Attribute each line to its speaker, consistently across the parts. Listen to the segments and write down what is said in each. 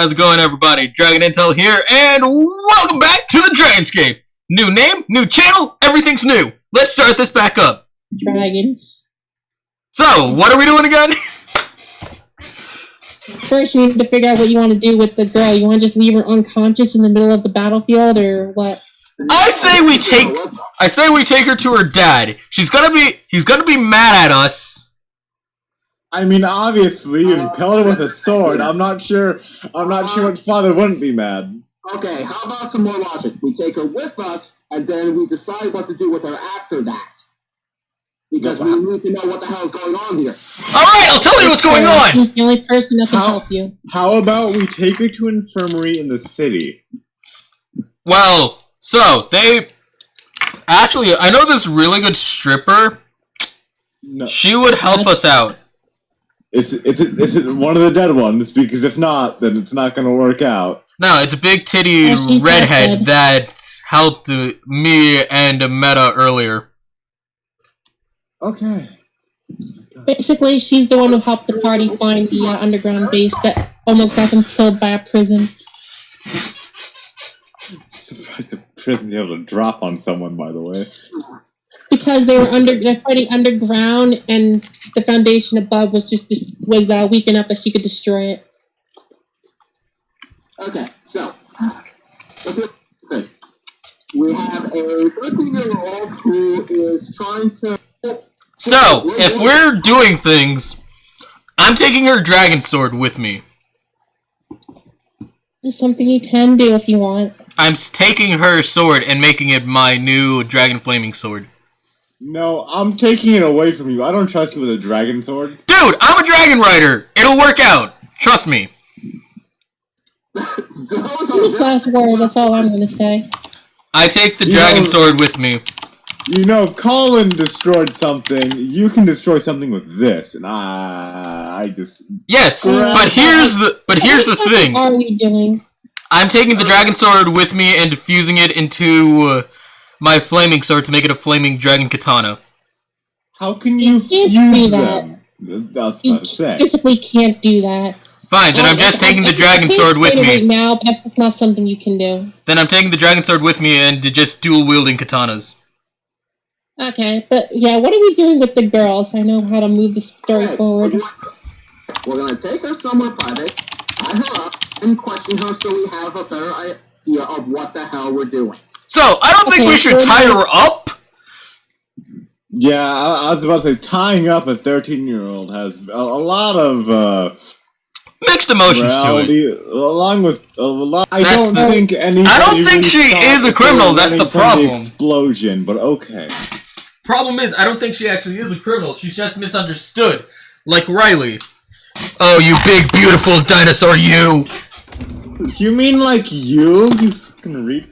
Speaker 1: How's it going, everybody? Dragon Intel here, and welcome back to the Dragonscape! New name, new channel, everything's new. Let's start this back up.
Speaker 2: Dragons.
Speaker 1: So, what are we doing again?
Speaker 2: First, you need to figure out what you want to do with the girl. You want to just leave her unconscious in the middle of the battlefield, or what?
Speaker 1: I say we take her to her dad. He's gonna be mad at us.
Speaker 3: I mean, obviously, you impaled her with a sword. I'm not sure what father wouldn't be mad.
Speaker 4: Okay, how about some more logic? We take her with us, and then we decide what to do with her after that. Because we need to know what the hell is going on here.
Speaker 1: Alright, I'll tell you what's going on!
Speaker 2: He's the only person that can help you.
Speaker 3: How about we take her to an infirmary in the city?
Speaker 1: Well, so, actually, I know this really good stripper.
Speaker 3: No.
Speaker 1: She would help us out.
Speaker 3: Is it one of the dead ones? Because if not, then it's not going to work out.
Speaker 1: No, it's a big titty redhead that helped me and Meta earlier.
Speaker 3: Okay.
Speaker 2: Basically, she's the one who helped the party find the underground base that almost got them killed by a prison.
Speaker 3: Surprised the prison be able to drop on someone, by the way.
Speaker 2: Because they're fighting underground, and the foundation above was weak enough that she could destroy it.
Speaker 4: Okay, so let's look at the thing. We have a 13-year-old who is trying to.
Speaker 1: So, if we're doing things, I'm taking her dragon sword with me.
Speaker 2: It's something you can do if you want.
Speaker 1: I'm taking her sword and making it my new dragon flaming sword.
Speaker 3: No, I'm taking it away from you. I don't trust you with a dragon sword.
Speaker 1: Dude, I'm a dragon rider! It'll work out! Trust me.
Speaker 2: Just last words, that's all I'm gonna say.
Speaker 1: I take the dragon sword with me.
Speaker 3: You know, if Colin destroyed something, you can destroy something with this, and I just...
Speaker 1: Yes, but here's the thing.
Speaker 2: What are we doing?
Speaker 1: I'm taking the dragon sword with me and fusing it into my flaming sword to make it a flaming dragon katana.
Speaker 3: How can you fuse them? That's what I say.
Speaker 2: You physically can't do that.
Speaker 1: Fine, then I'm just taking the dragon sword with me.
Speaker 2: Right now, but that's not something you can do.
Speaker 1: Then I'm taking the dragon sword with me and just dual wielding katanas.
Speaker 2: Okay, but yeah, what are we doing with the girls? I know how to move the story forward.
Speaker 4: We're gonna take her somewhere private, tie her up, and question her so we have a better idea of what the hell we're doing.
Speaker 1: So, I don't think we should tie her up!
Speaker 3: Yeah, I was about to say, tying up a 13-year-old has a lot of,
Speaker 1: mixed emotions to it.
Speaker 3: Along with a lot. I don't think
Speaker 1: she is a criminal, that's the problem.
Speaker 3: Explosion, but okay.
Speaker 1: Problem is, I don't think she actually is a criminal. She's just misunderstood. Like Riley. Oh, you big, beautiful dinosaur, you!
Speaker 3: You mean like you? You fucking reap.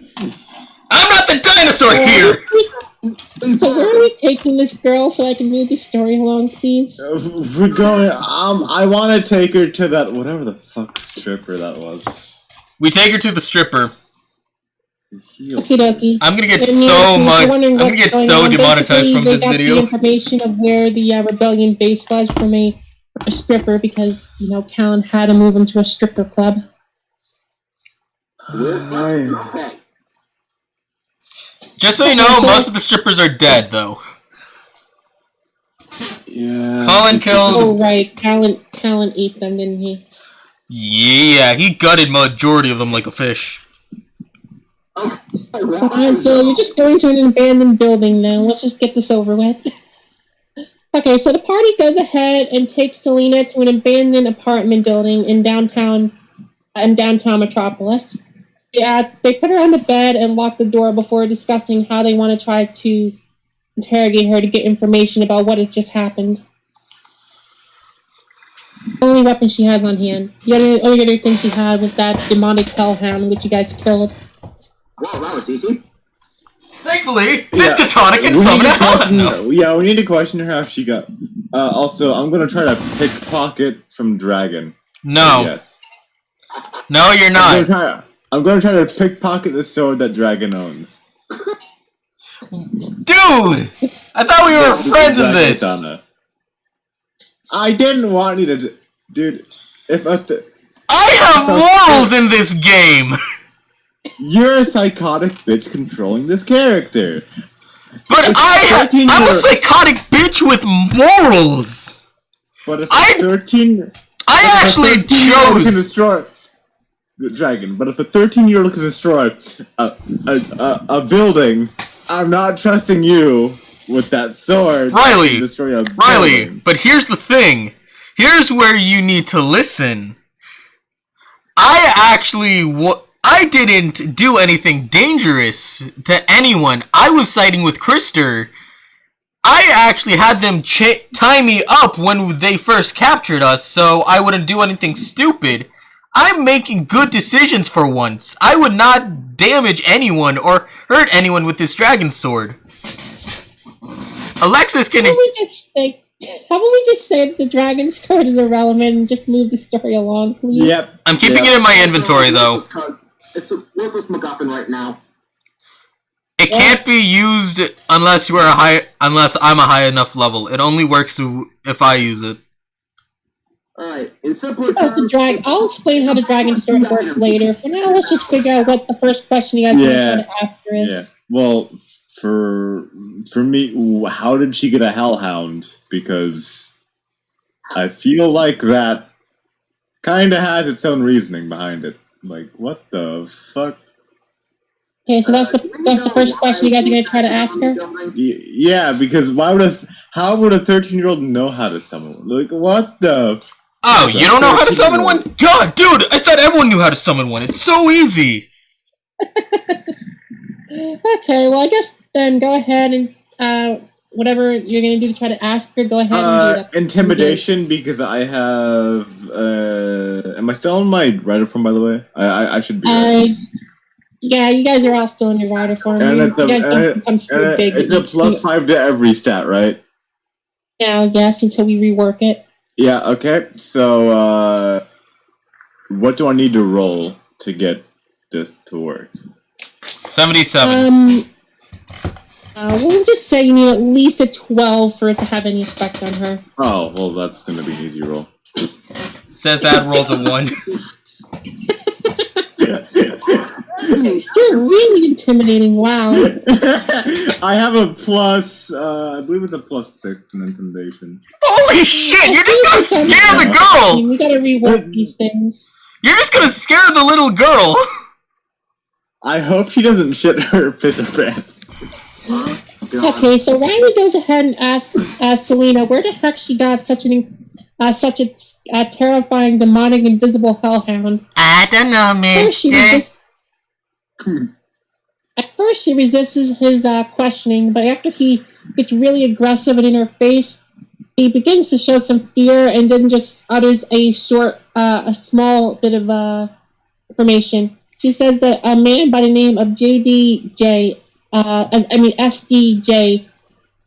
Speaker 1: I'm not the dinosaur here!
Speaker 2: So where are we taking this girl so I can move the story along, please?
Speaker 3: We're going, I want to take her to that, whatever the fuck stripper that was.
Speaker 1: We take her to the stripper.
Speaker 2: Okie dokie.
Speaker 1: I'm gonna get so demonetized from this video.
Speaker 2: The information of where the rebellion base was from a stripper because, you know, Callan had to move him to a stripper club.
Speaker 4: Okay.
Speaker 1: Just so you know, most of the strippers are dead, though.
Speaker 3: Yeah.
Speaker 1: Colin killed...
Speaker 2: Oh, right. Callan ate them, didn't he?
Speaker 1: Yeah, he gutted majority of them like a fish.
Speaker 2: Fine, so you're just going to an abandoned building now. Let's just get this over with. Okay, so the party goes ahead and takes Selena to an abandoned apartment building in downtown Metropolis. They put her on the bed and lock the door before discussing how they want to try to interrogate her to get information about what has just happened. The only weapon she has on hand. The only other thing she had was that demonic hellhound, which you guys killed.
Speaker 4: Well, that was easy.
Speaker 1: Thankfully, this katana can summon a hellhound.
Speaker 3: Yeah, we need to question her how she got... also, I'm gonna try to pickpocket from Dragon.
Speaker 1: No.
Speaker 3: Yes.
Speaker 1: No, you're not.
Speaker 3: I'm gonna try to pickpocket the sword that Dragon owns.
Speaker 1: Dude! I thought we were friends in this!
Speaker 3: I didn't want you to... Dude, if
Speaker 1: I have morals, rules in this game.
Speaker 3: You're a psychotic bitch controlling this character.
Speaker 1: But I'm a psychotic bitch with morals.
Speaker 3: But if a 13...
Speaker 1: I actually chose...
Speaker 3: can destroy... Dragon, but if a 13-year-old can destroy a building, I'm not trusting you with that sword.
Speaker 1: Riley,
Speaker 3: to destroy a
Speaker 1: Riley,
Speaker 3: building.
Speaker 1: but here's the thing. Here's where you need to listen. I didn't do anything dangerous to anyone. I was siding with Krister. I actually had them tie me up when they first captured us, so I wouldn't do anything stupid. I'm making good decisions for once. I would not damage anyone or hurt anyone with this dragon sword. Alexis can...
Speaker 2: How about we just say that the dragon sword is irrelevant and just move the story along, please?
Speaker 3: Yep.
Speaker 1: I'm keeping it in my inventory, though.
Speaker 4: It's a worthless MacGuffin right now.
Speaker 1: It can't be used unless unless I'm a high enough level. It only works if I use it.
Speaker 4: Alright, in simpler
Speaker 2: About
Speaker 4: terms...
Speaker 2: I'll explain how the dragon sword works later. For now, let's just figure out what the first question you guys want to try to ask her is.
Speaker 3: Yeah. Well, for me, how did she get a hellhound? Because I feel like that kind of has its own reasoning behind it. Like, what the fuck?
Speaker 2: Okay, so that's the first question you guys are going to try to ask her?
Speaker 3: Yeah, because how would a 13-year-old know how to summon one? Like, what the...
Speaker 1: Oh, you don't know how to summon one? God, dude, I thought everyone knew how to summon one. It's so easy.
Speaker 2: Okay, well, I guess then go ahead and whatever you're going to do to try to ask her, go ahead and do that.
Speaker 3: Intimidation, because I have... am I still on my writer form, by the way? I should be right.
Speaker 2: Yeah, you guys are all still in your writer form.
Speaker 3: And
Speaker 2: you guys don't become so big.
Speaker 3: It's a +5 to every stat, right?
Speaker 2: Yeah, I guess, until we rework it.
Speaker 3: Yeah, okay. So, what do I need to roll to get this to work?
Speaker 1: 77.
Speaker 2: We'll just say you need at least a 12 for it to have any effect on her.
Speaker 3: Oh, well, that's gonna be an easy roll.
Speaker 1: Says that, rolls a 1.
Speaker 2: You're really intimidating, wow.
Speaker 3: I have a plus, I believe it's a +6 in intimidation.
Speaker 1: Holy shit, you're just gonna scare the girl!
Speaker 2: We gotta rework these things.
Speaker 1: You're just gonna scare the little girl!
Speaker 3: I hope she doesn't shit her pit her pants.
Speaker 2: Okay, so Riley goes ahead and asks Selena where the heck she got such a terrifying, demonic, invisible hellhound.
Speaker 1: I don't know, mister.
Speaker 2: At first, she resists his questioning, but after he gets really aggressive and in her face, he begins to show some fear and then just utters a small bit of information. She says that a man by the name of SDJ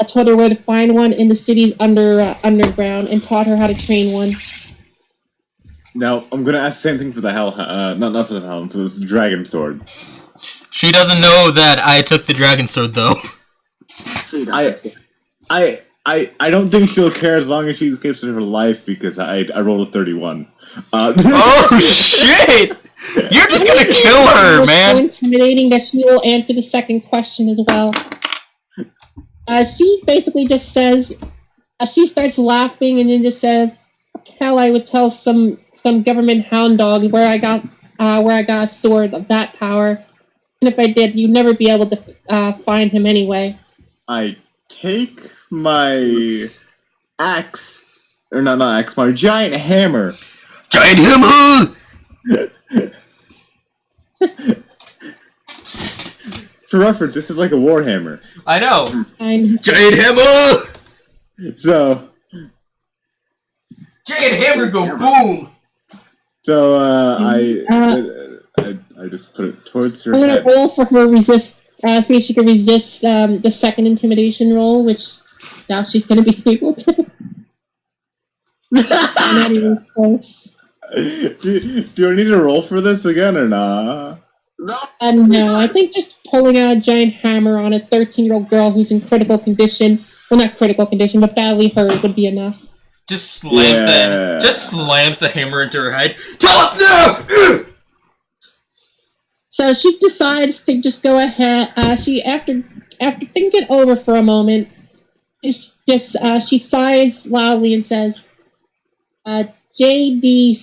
Speaker 2: told her where to find one in the city's underground and taught her how to train one.
Speaker 3: Now, I'm gonna ask the same thing for the not for the hell, for this dragon sword.
Speaker 1: She doesn't know that I took the dragon sword, though.
Speaker 3: I don't think she'll care as long as she escapes with her life because I rolled a 31.
Speaker 1: Oh shit! You're just gonna kill her, man.
Speaker 2: So intimidating that she will answer the second question as well. She basically just says, she starts laughing and then just says, "Hell, I would tell some government hound dog where I got a sword of that power, and if I did, you'd never be able to find him anyway."
Speaker 3: I take my axe, or not axe, my giant hammer.
Speaker 1: Giant hammer!
Speaker 3: For reference, this is like a war hammer.
Speaker 1: I know.
Speaker 2: Giant
Speaker 1: hammer!
Speaker 3: So...
Speaker 1: Giant hammer go boom!
Speaker 3: So, I just put it towards her
Speaker 2: I'm
Speaker 3: head.
Speaker 2: gonna roll for her resist, see if she can resist the second intimidation roll, which now she's gonna be able to. Not even close.
Speaker 3: Do I need to roll for this again or not?
Speaker 2: No, I think just pulling out a giant hammer on a 13-year-old girl who's in critical condition, well, not critical condition, but badly hurt would be enough.
Speaker 1: Just slams the hammer into her head. Tell us now!
Speaker 2: So she decides to just go ahead. She after thinking it over for a moment, she sighs loudly and says, "J.D.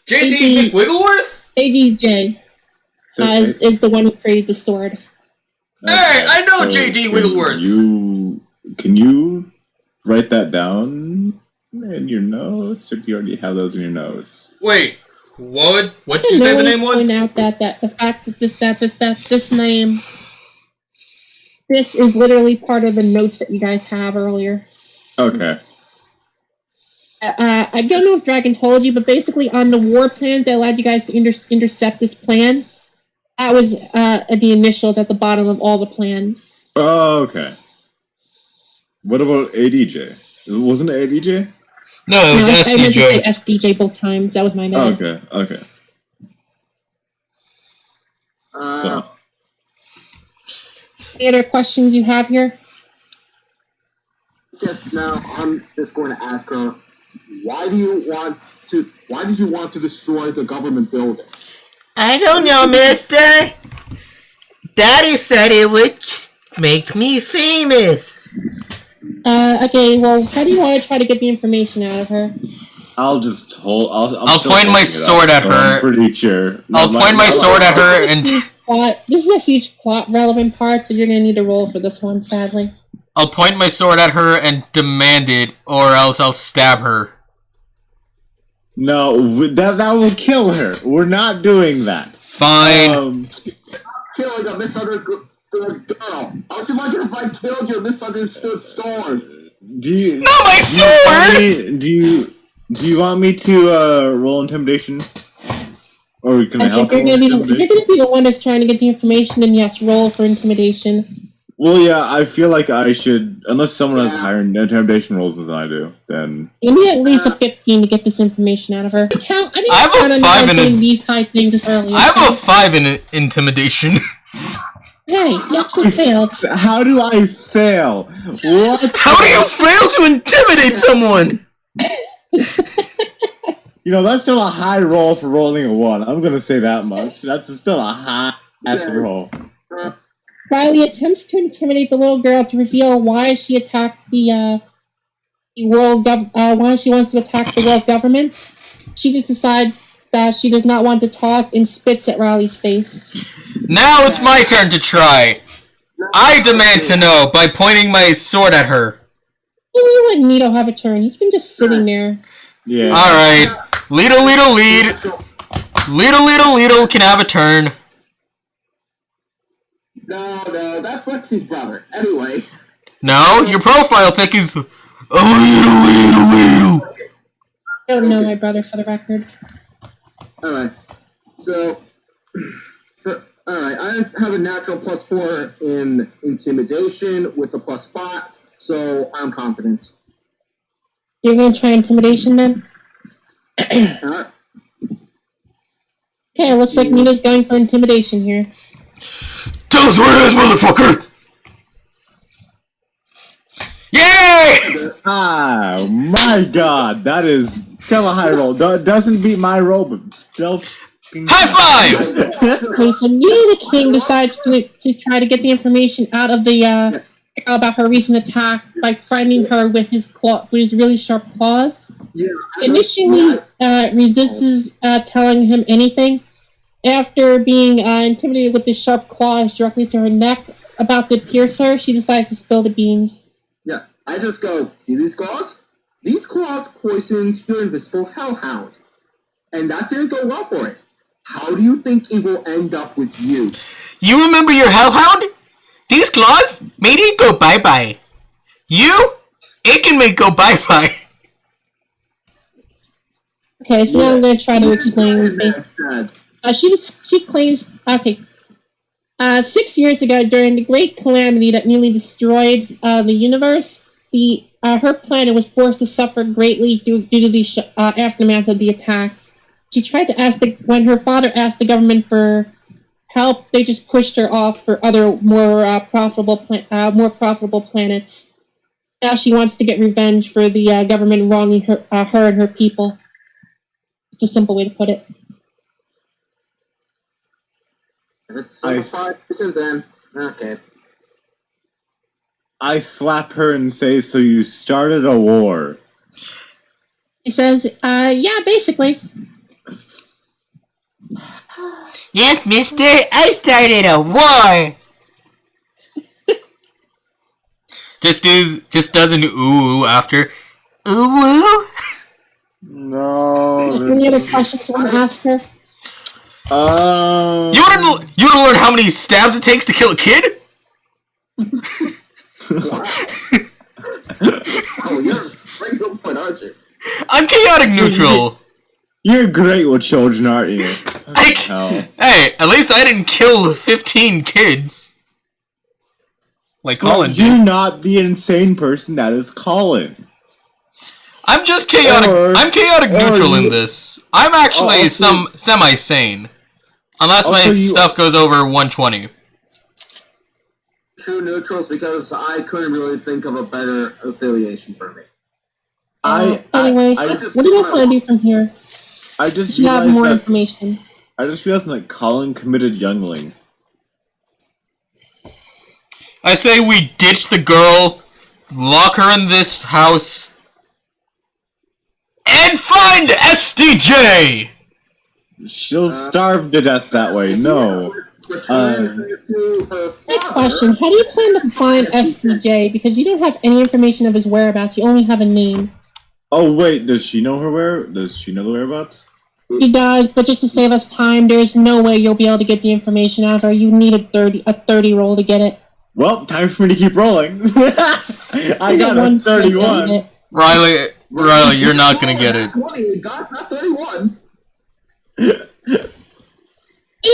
Speaker 1: J.D. McWiggleworth?
Speaker 2: AGJ is the one who created the sword."
Speaker 1: Hey, I know J.D. Wiggleworth.
Speaker 3: Can you write that down in your notes, or do you already have those in your notes?
Speaker 1: Wait, what did you say the name was?
Speaker 2: Point out that the fact that this name, this is literally part of the notes that you guys have earlier.
Speaker 3: Okay.
Speaker 2: I don't know if Dragon told you, but basically on the war plans that allowed you guys to intercept this plan, that was the initials at the bottom of all the plans.
Speaker 3: Oh, okay. What about ADJ? Wasn't it ADJ?
Speaker 1: No, it was SDJ.
Speaker 2: I meant to say SDJ both times. That was my bad.
Speaker 3: Okay. So.
Speaker 2: Any other questions you have here?
Speaker 4: Just now, I'm just going to ask her, why did you want to destroy the government building?
Speaker 1: I don't know, mister. Daddy said it would make me famous.
Speaker 2: Okay, well, how do you want to try to get the information out of her?
Speaker 3: I'll just hold.
Speaker 1: I'll point my sword at her.
Speaker 3: I'm pretty sure.
Speaker 1: I'll point my sword at her and.
Speaker 2: This is a huge plot relevant part, so you're gonna need to roll for this one, sadly.
Speaker 1: I'll point my sword at her and demand it, or else I'll stab her.
Speaker 3: No, that will kill her. We're not doing that.
Speaker 1: Fine.
Speaker 4: Killing a misunderstood girl. Aren't you wondering if I killed your misunderstood sword?
Speaker 1: Not my sword!
Speaker 3: Do you want me to roll intimidation? Or can I help?
Speaker 2: If you're gonna be the one that's trying to get the information, then yes, roll for intimidation.
Speaker 3: Well, yeah, I feel like I should, unless someone has higher intimidation rolls than I do, then...
Speaker 2: You need at least a 15 to get this information out of her. I didn't
Speaker 1: have a 5 in
Speaker 2: these high things this early.
Speaker 1: I have a 5 in intimidation.
Speaker 2: Hey, you actually failed.
Speaker 3: How do I fail? What?
Speaker 1: How do you fail to intimidate someone?
Speaker 3: You know, that's still a high roll for rolling a 1. I'm gonna say that much. That's still a high-ass roll.
Speaker 2: Riley attempts to intimidate the little girl to reveal why she attacked why she wants to attack the world government. She just decides that she does not want to talk and spits at Riley's face.
Speaker 1: Now it's my turn to try. I demand to know by pointing my sword at her.
Speaker 2: We'll let Nito have a turn. He's been just sitting there.
Speaker 3: Yeah.
Speaker 1: Alright. Lead. Lead can have a turn.
Speaker 4: No, that's Lexi's brother. Anyway.
Speaker 1: No, your profile pic is a little.
Speaker 2: I don't know my brother, for the record.
Speaker 4: Alright. So, I have a natural +4 in intimidation with a +5, so I'm confident.
Speaker 2: You're gonna try intimidation then?
Speaker 4: Alright.
Speaker 2: Okay, looks like Nito's going for intimidation here.
Speaker 1: Tell us where it is, motherfucker! Yay!
Speaker 3: Oh my god, that is still a high roll. Doesn't beat my roll, but still...
Speaker 1: High five!
Speaker 2: Okay, so Nito the King decides to try to get the information out of the, about her recent attack by frightening her with his really sharp claws.
Speaker 4: Yeah,
Speaker 2: Initially, resists telling him anything. After being intimidated with the sharp claws directly to her neck, about to pierce her, she decides to spill the beans.
Speaker 4: Yeah, I just go, see these claws? These claws poisoned your invisible hellhound. And that didn't go well for it. How do you think it will end up with you?
Speaker 1: You remember your hellhound? These claws made it go bye-bye. You? It can make go bye-bye.
Speaker 2: Okay, so now I'm going to try to explain. She claims, okay, 6 years ago, during the Great Calamity that nearly destroyed the universe, her planet was forced to suffer greatly due to the aftermath of the attack. She tried to when her father asked the government for help, they just pushed her off for other more profitable planets. Now she wants to get revenge for the government wronging her and her people. It's a simple way to put it.
Speaker 4: It's five then. Okay.
Speaker 3: I slap her and say, "So you started a war?"
Speaker 2: He says, yeah, basically.
Speaker 1: Yes, mister, I started a war! just does an ooh after. Ooh?
Speaker 3: No.
Speaker 2: Any other questions you want to ask her?
Speaker 1: You wanna learn how many stabs it takes to kill a kid?
Speaker 4: Oh, you're right on point, aren't you?
Speaker 1: I'm chaotic neutral.
Speaker 3: You're great with children, aren't you?
Speaker 1: Hey, at least I didn't kill 15 kids. Like Colin
Speaker 3: You're
Speaker 1: did.
Speaker 3: not the insane person that is Colin.
Speaker 1: I'm just chaotic. I'm chaotic neutral in this. I'm actually semi-sane. Unless my stuff goes over 120.
Speaker 4: True neutrals, because I couldn't really think of a better affiliation for me.
Speaker 2: Anyway, what do you guys want to do from here?
Speaker 3: I just
Speaker 2: you have more information.
Speaker 3: I just realized that Colin committed youngling.
Speaker 1: I say we ditch the girl, lock her in this house, and find SDJ!
Speaker 3: She'll starve to death that way, no.
Speaker 2: Good question. How do you plan to find SDJ? Because you don't have any information of his whereabouts, you only have a name.
Speaker 3: Oh wait, does she know the whereabouts?
Speaker 2: She does, but just to save us time, there's no way you'll be able to get the information out of her. You need a 30 roll to get it.
Speaker 3: Well, time for me to keep rolling. I got a 31.
Speaker 1: Riley, you're not gonna get it.
Speaker 4: 20, got 31.
Speaker 2: At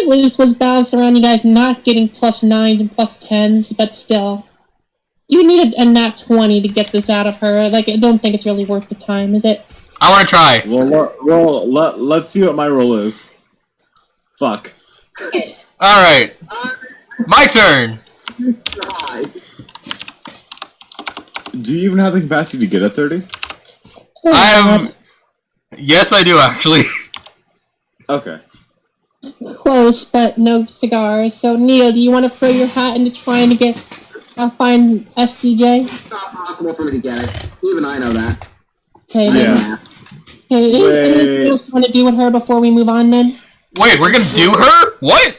Speaker 2: least was balanced around you guys not getting +9s and +10s, but still. You need a nat 20 to get this out of her. Like, I don't think it's really worth the time, is it?
Speaker 1: I want to try.
Speaker 3: Well, let's see what my roll is. Fuck.
Speaker 1: Alright. My turn.
Speaker 3: Do you even have the capacity to get a 30?
Speaker 1: Yes, I do, actually.
Speaker 3: Okay.
Speaker 2: Close, but no cigars. So, Neo, do you want to throw your hat into trying to find SDJ?
Speaker 4: It's not possible for me to get it. Even I know that.
Speaker 2: Okay,
Speaker 3: yeah.
Speaker 2: Okay, anything else you want to do with her before we move on, then?
Speaker 1: Wait, we're gonna do her? What?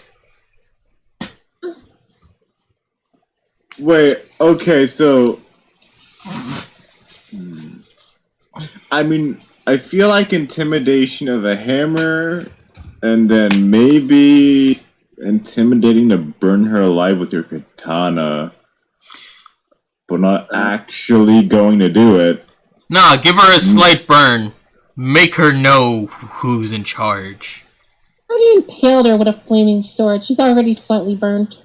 Speaker 3: Wait, okay, so... I mean, I feel like intimidation of a hammer, and then maybe intimidating to burn her alive with your katana, but not actually going to do it.
Speaker 1: Nah, give her a slight burn. Make her know who's in charge.
Speaker 2: How do you impale her with a flaming sword? She's already slightly burnt.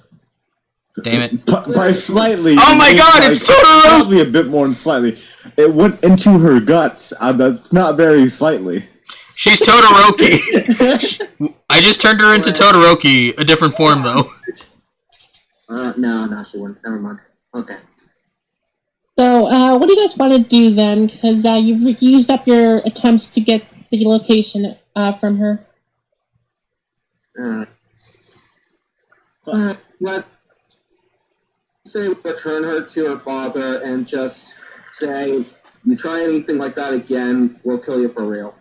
Speaker 1: Damn it.
Speaker 3: By slightly...
Speaker 1: Oh my god, it's Totoro!
Speaker 3: Probably a bit more than slightly. It went into her guts. That's not very slightly.
Speaker 1: She's Todoroki. I just turned her into Todoroki, a different form though.
Speaker 4: No, she wouldn't. Never mind. Okay.
Speaker 2: So, what do you guys want to do then? Because you've used up your attempts to get the location from her.
Speaker 4: Let's say return her to her father and just say, you try anything like that again, we'll kill you for real.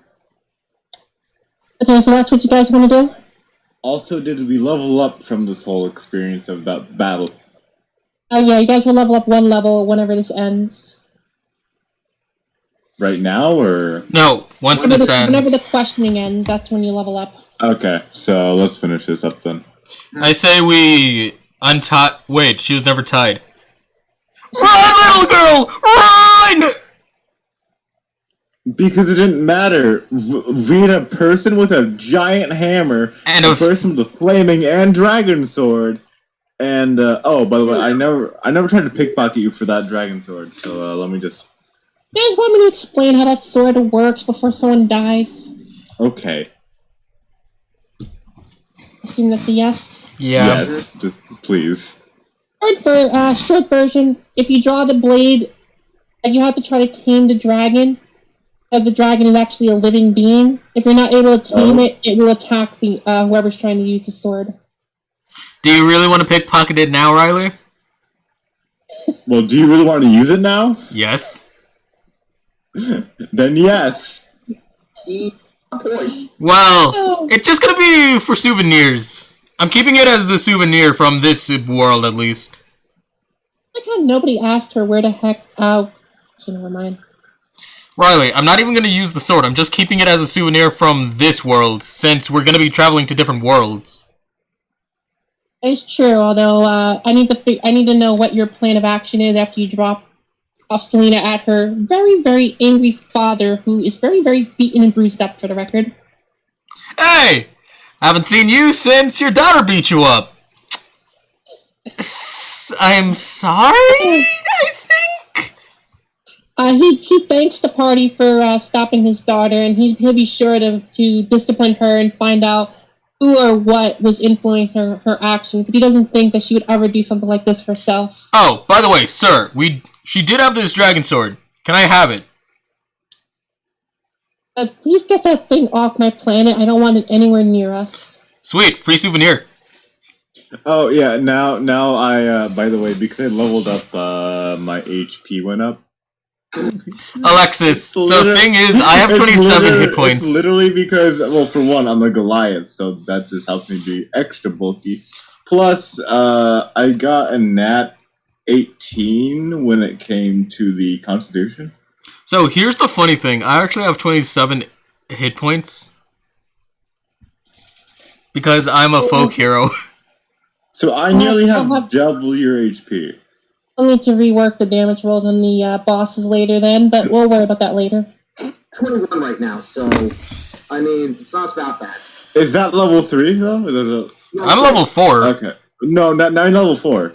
Speaker 2: Okay, so that's what you guys want to do?
Speaker 3: Also, did we level up from this whole experience of that battle?
Speaker 2: Yeah, you guys will level up 1 level whenever this ends.
Speaker 3: Right now, or...?
Speaker 1: No, once this ends.
Speaker 2: Whenever the questioning ends, that's when you level up.
Speaker 3: Okay, so let's finish this up then.
Speaker 1: I say we untie... Wait, she was never tied. Run, little girl! Run!
Speaker 3: Because it didn't matter. We had a person with a giant hammer, and a person with a flaming and dragon sword, and oh, by the way, I never tried to pickpocket you for that dragon sword. So let me just.
Speaker 2: You guys want me to explain how that sword works before someone dies?
Speaker 3: Okay.
Speaker 2: Assume that's a yes.
Speaker 1: Yeah.
Speaker 3: Yes, just, please.
Speaker 2: Alright, for short version, if you draw the blade, you have to try to tame the dragon. Because the dragon is actually a living being. If you're not able to tame it, it will attack the whoever's trying to use the sword.
Speaker 1: Do you really want to pickpocket it now, Riley?
Speaker 3: Well, do you really want to use it now?
Speaker 1: Yes.
Speaker 3: Then yes.
Speaker 1: Well, it's just gonna be for souvenirs. I'm keeping it as a souvenir from this world, at least.
Speaker 2: Like how nobody asked her where the heck. Oh, never mind.
Speaker 1: Riley, I'm not even gonna use the sword. I'm just keeping it as a souvenir from this world, since we're gonna be traveling to different worlds.
Speaker 2: It's true. Although I need to know what your plan of action is after you drop off Selena at her very, very angry father, who is very, very beaten and bruised up, for the record.
Speaker 1: Hey! Haven't seen you since your daughter beat you up. I'm sorry, I think?
Speaker 2: He thanks the party for stopping his daughter, and he'll be sure to discipline her and find out who or what was influencing her actions, but he doesn't think that she would ever do something like this herself.
Speaker 1: Oh, by the way, sir, she did have this dragon sword. Can I have it?
Speaker 2: Please get that thing off my planet. I don't want it anywhere near us.
Speaker 1: Sweet, free souvenir.
Speaker 3: Oh yeah, now I by the way, because I leveled up, my HP went up.
Speaker 1: Alexis, so thing is, I have 27 hit points.
Speaker 3: It's literally because, well, for one, I'm a Goliath, so that just helps me be extra bulky. Plus, I got a nat 18 when it came to the Constitution.
Speaker 1: So here's the funny thing. I actually have 27 hit points. Because I'm a folk hero.
Speaker 3: So I nearly have double your HP.
Speaker 2: I'll need to rework the damage rolls on the bosses later then, but we'll worry about that later.
Speaker 4: 21 right now, so, I mean, it's not that bad.
Speaker 3: Is that level 3, though?
Speaker 4: No,
Speaker 1: I'm level 4.
Speaker 3: Okay. No, now you're level 4.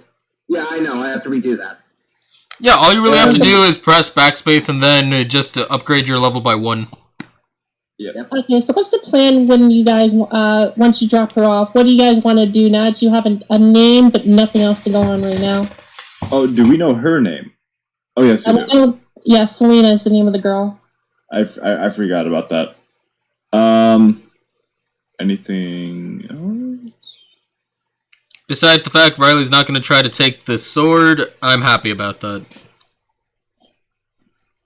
Speaker 4: Yeah, I know, I have to redo that.
Speaker 1: Yeah, all you really have to do is press backspace and then just upgrade your level by 1.
Speaker 3: Yep.
Speaker 2: Okay, so what's the plan when you guys, once you drop her off? What do you guys want to do now that you have a name but nothing else to go on right now?
Speaker 3: Oh, do we know her name? Oh, yes, we do.
Speaker 2: Yeah, Selena is the name of the girl.
Speaker 3: I forgot about that. Anything else?
Speaker 1: Besides the fact Riley's not going to try to take the sword, I'm happy about that.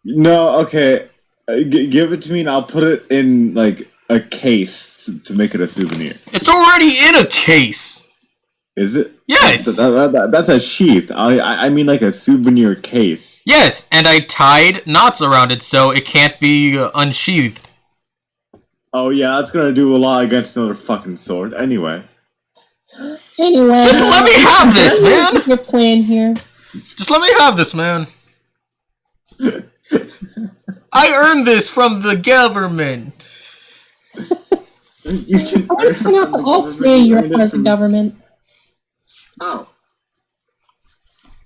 Speaker 3: No, okay. Give it to me and I'll put it in, like, a case to make it a souvenir.
Speaker 1: It's already in a case!
Speaker 3: Is it?
Speaker 1: Yes!
Speaker 3: That's a sheath. I mean, like, a souvenir case.
Speaker 1: Yes, and I tied knots around it so it can't be unsheathed.
Speaker 3: Oh, yeah, that's gonna do a lot against another fucking sword. Anyway.
Speaker 1: Just let me have this, man!
Speaker 2: What's your plan here?
Speaker 1: Just let me have this, man. I earned this from the government.
Speaker 3: You can
Speaker 2: Point out that all three of you are part of the government.
Speaker 4: Oh.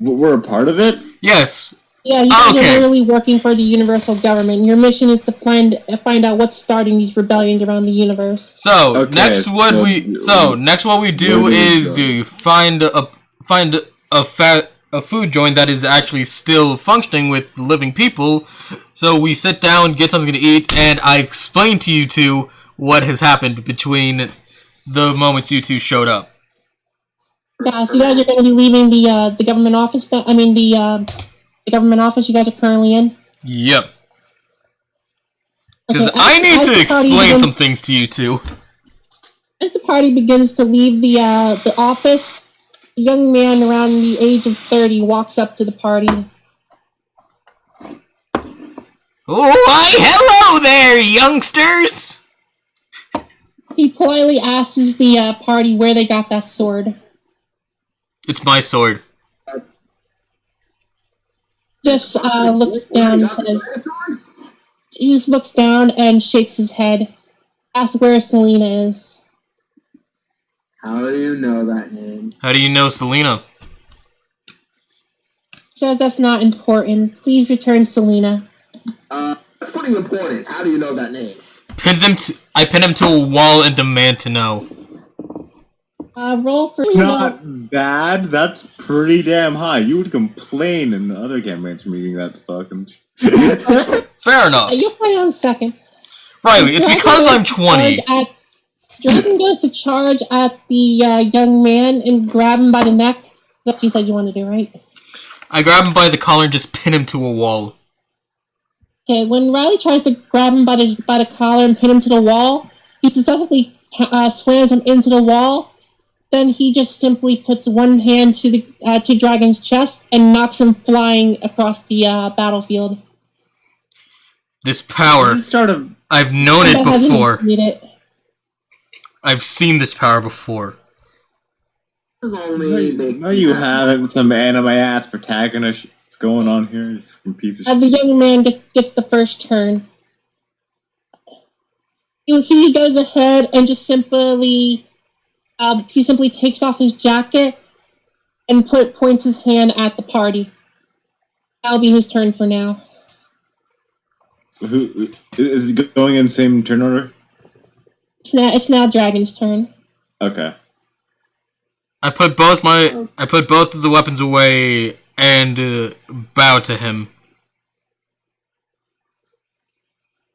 Speaker 3: We're a part of it?
Speaker 1: Yes.
Speaker 2: Yeah, you guys are literally working for the universal government. Your mission is to find out what's starting these rebellions around the universe.
Speaker 1: So next what we do is find a food joint that is actually still functioning with living people. So we sit down, get something to eat, and I explain to you two what has happened between the moments you two showed up.
Speaker 2: Yeah, so you guys are going to be leaving the government office. The government office you guys are currently in.
Speaker 1: Yep. Because
Speaker 2: Okay,
Speaker 1: I need to explain some things to you two.
Speaker 2: As the party begins to leave the office, a young man around the age of 30 walks up to the party.
Speaker 1: Oh, why, hello there, youngsters!
Speaker 2: He politely asks the party where they got that sword.
Speaker 1: It's my sword.
Speaker 2: Just looks down and says, he just looks down and shakes his head. Asks where Selena is.
Speaker 4: How do you know that name?
Speaker 1: How do you know Selena?
Speaker 2: Says that's not important. Please return Selena.
Speaker 4: That's pretty important. How do you know that name?
Speaker 1: I pin him to a wall and demand to know.
Speaker 2: Roll for
Speaker 3: Not bad. That's pretty damn high. You would complain in the other campaigns for meeting that fucking.
Speaker 1: Fair enough.
Speaker 2: You'll find out in a second.
Speaker 1: Riley, it's because I'm 20.
Speaker 2: Dragon goes to charge at the young man and grab him by the neck. That's what you said you wanted to do, right?
Speaker 1: I grab him by the collar and just pin him to a wall.
Speaker 2: Okay, when Riley tries to grab him by the collar and pin him to the wall, he successfully slams him into the wall. Then he just simply puts one hand to Dragon's chest and knocks him flying across the battlefield.
Speaker 1: This power,
Speaker 3: Sort of.
Speaker 1: I've known it
Speaker 2: Hasn't
Speaker 1: before.
Speaker 2: seen it.
Speaker 1: I've seen this power before.
Speaker 3: No, you haven't. Some anime ass protagonist going on here. You fucking piece of shit.
Speaker 2: The young man gets the first turn. He goes ahead and just simply takes off his jacket and points his hand at the party. That'll be his turn for now.
Speaker 3: Who is he going in same turn order?
Speaker 2: It's now Dragon's turn.
Speaker 3: Okay.
Speaker 1: I put both of the weapons away and bow to him.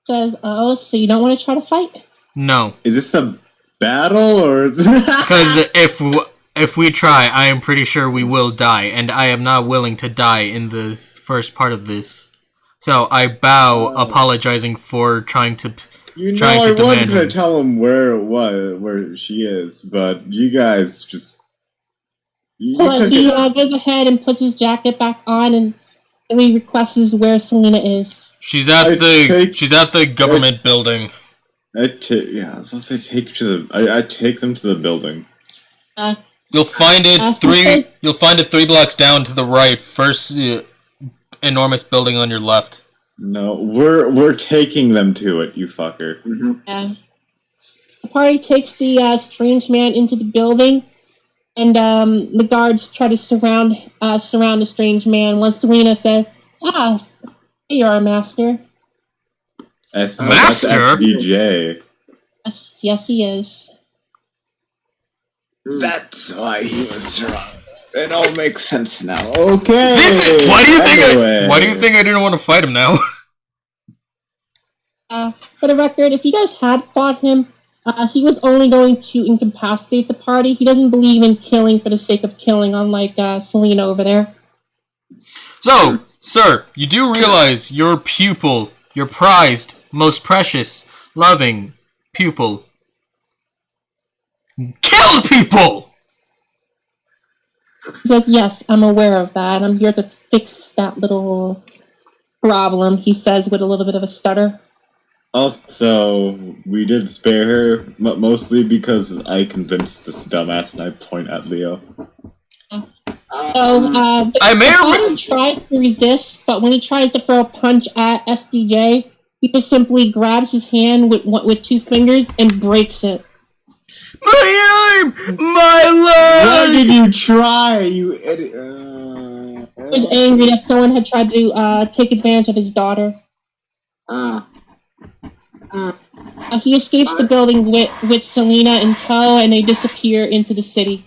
Speaker 2: Says, "Oh, so you don't want to try to fight?"
Speaker 1: No,
Speaker 3: Is this a battle or?
Speaker 1: because if we try, I am pretty sure we will die, and I am not willing to die in the first part of this. So I bow, apologizing for trying to.
Speaker 3: You know,
Speaker 1: Trying to
Speaker 3: I was
Speaker 1: demand
Speaker 3: gonna
Speaker 1: him.
Speaker 3: tell him where she is, but you guys just. You
Speaker 2: But
Speaker 3: took
Speaker 2: he
Speaker 3: it.
Speaker 2: goes ahead and puts his jacket back on and he requests where Selena is.
Speaker 1: She's at the government building.
Speaker 3: I was gonna say take I take them to the building.
Speaker 1: You'll find it You'll find it 3 blocks down to the right. First, enormous building on your left.
Speaker 3: No, we're taking them to it, you fucker.
Speaker 2: The party takes the strange man into the building, and the guards try to surround the strange man. Once Selena says, "Ah, you are a master."
Speaker 1: Master?
Speaker 3: DJ.
Speaker 2: Yes, he is.
Speaker 3: That's why he was wrong. It all makes sense now. Okay.
Speaker 1: Why do you
Speaker 3: Anyway.
Speaker 1: think I didn't want to fight him now?
Speaker 2: For the record, if you guys had fought him, he was only going to incapacitate the party. He doesn't believe in killing for the sake of killing, unlike Selena over there.
Speaker 1: So, sir, you do realize your pupil, your prized, most precious, loving pupil, killed people!
Speaker 2: He says, "Yes, I'm aware of that. I'm here to fix that little problem," he says with a little bit of a stutter.
Speaker 3: Also, we did spare her, mostly because I convinced this dumbass, and I point at Leo.
Speaker 2: So, the fighter tries to resist, but when he tries to throw a punch at SDJ, he just simply grabs his hand with 2 fingers and breaks it.
Speaker 1: My arm! My
Speaker 3: Why
Speaker 1: leg!
Speaker 3: did you try, you idiot?
Speaker 2: He was angry that someone had tried to take advantage of his daughter. He escapes the building with Selena in tow, and they disappear into the city.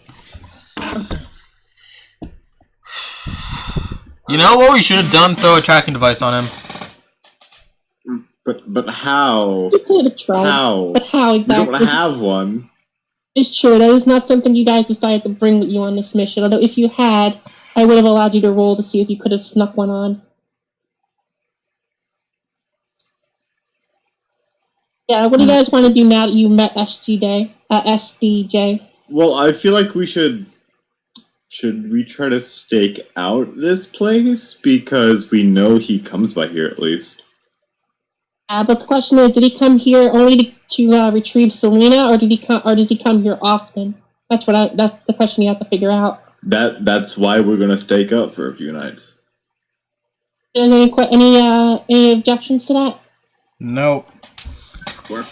Speaker 1: You know what we should have done? Throw a tracking device on him.
Speaker 3: But how?
Speaker 2: You could have tried.
Speaker 3: How?
Speaker 2: But how
Speaker 3: We
Speaker 2: exactly?
Speaker 3: don't have one.
Speaker 2: It's true, that is not something you guys decided to bring with you on this mission, although if you had, I would have allowed you to roll to see if you could have snuck one on. Yeah, what do you guys want to do now that you met SDJ?
Speaker 3: Well, I feel like we should we try to stake out this place? Because we know he comes by here at least.
Speaker 2: But the question is, did he come here only to retrieve Selena, or does he come here often? That's the question you have to figure out.
Speaker 3: That's why we're gonna stake up for a few nights.
Speaker 2: Is there any objections to that?
Speaker 1: Nope.
Speaker 4: Work.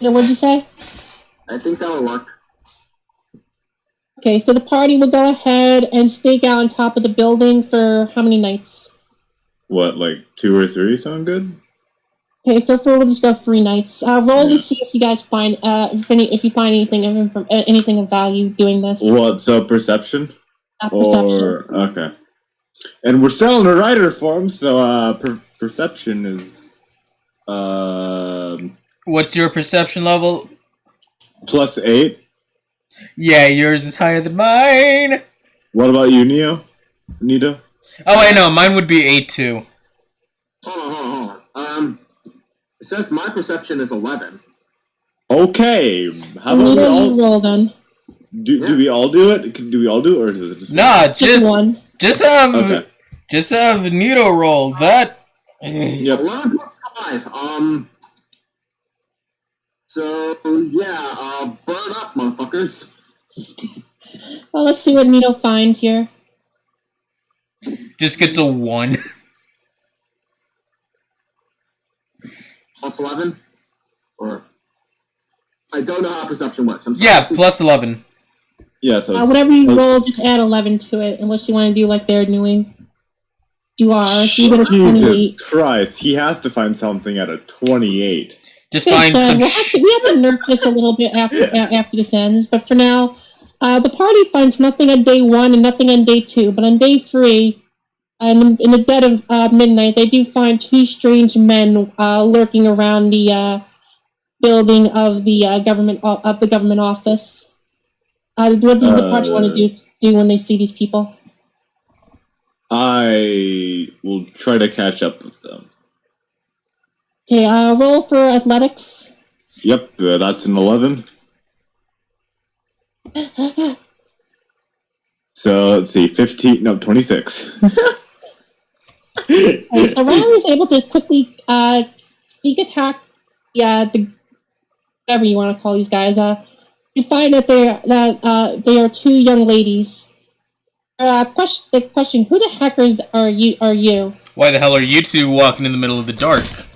Speaker 2: What did you say?
Speaker 4: I think that'll work.
Speaker 2: Okay, so the party will go ahead and stake out on top of the building for how many nights?
Speaker 3: What, like 2 or 3? Sound good?
Speaker 2: Okay, so we'll just go 3 nights. Roll to see if you guys find if you find anything of value doing this.
Speaker 3: What? So perception?
Speaker 2: Perception.
Speaker 3: Or okay. And we're selling a writer form, so perception is
Speaker 1: What's your perception level?
Speaker 3: +8.
Speaker 1: Yeah, yours is higher than mine.
Speaker 3: What about you, Nito?
Speaker 1: Oh, I know. Mine would be 8 too.
Speaker 4: Hold on. It says my perception is 11.
Speaker 3: Okay. How about we
Speaker 2: Nito,
Speaker 3: all
Speaker 2: you roll then.
Speaker 3: do we all do it? Do we all do it, or is it just
Speaker 1: Nah,
Speaker 2: Just one.
Speaker 1: just have
Speaker 3: Okay.
Speaker 1: just have Nito roll that.
Speaker 3: Yep.
Speaker 4: 11 plus 5. So yeah, burn up, motherfuckers.
Speaker 2: Well, let's see what Nito finds here.
Speaker 1: Just gets a 1.
Speaker 4: Plus 11? Or I don't know how perception works. I'm sorry.
Speaker 1: Yeah, plus 11.
Speaker 3: Yeah. So
Speaker 2: Whatever you roll, just add 11 to it, unless you want to do like they're doing. You are. So you get a 28.
Speaker 3: Jesus Christ, he has to find something at a 28.
Speaker 1: Just
Speaker 2: Good,
Speaker 1: find some.
Speaker 2: we have to nerf this a little bit after this ends, but for now, the party finds nothing on day 1 and nothing on day 2. But on day 3, in the dead of midnight, they do find 2 strange men lurking around the building of the government office. What does the party want to do when they see these people?
Speaker 3: I will try to catch up with them.
Speaker 2: Okay, roll for athletics.
Speaker 3: Yep, that's an 11. So let's see, 15. No, 26.
Speaker 2: Okay, so Riley is able to quickly sneak attack the whatever you want to call these guys. You find that they are 2 young ladies. Question: who the heckers are you?
Speaker 1: Why the hell are you two walking in the middle of the dark?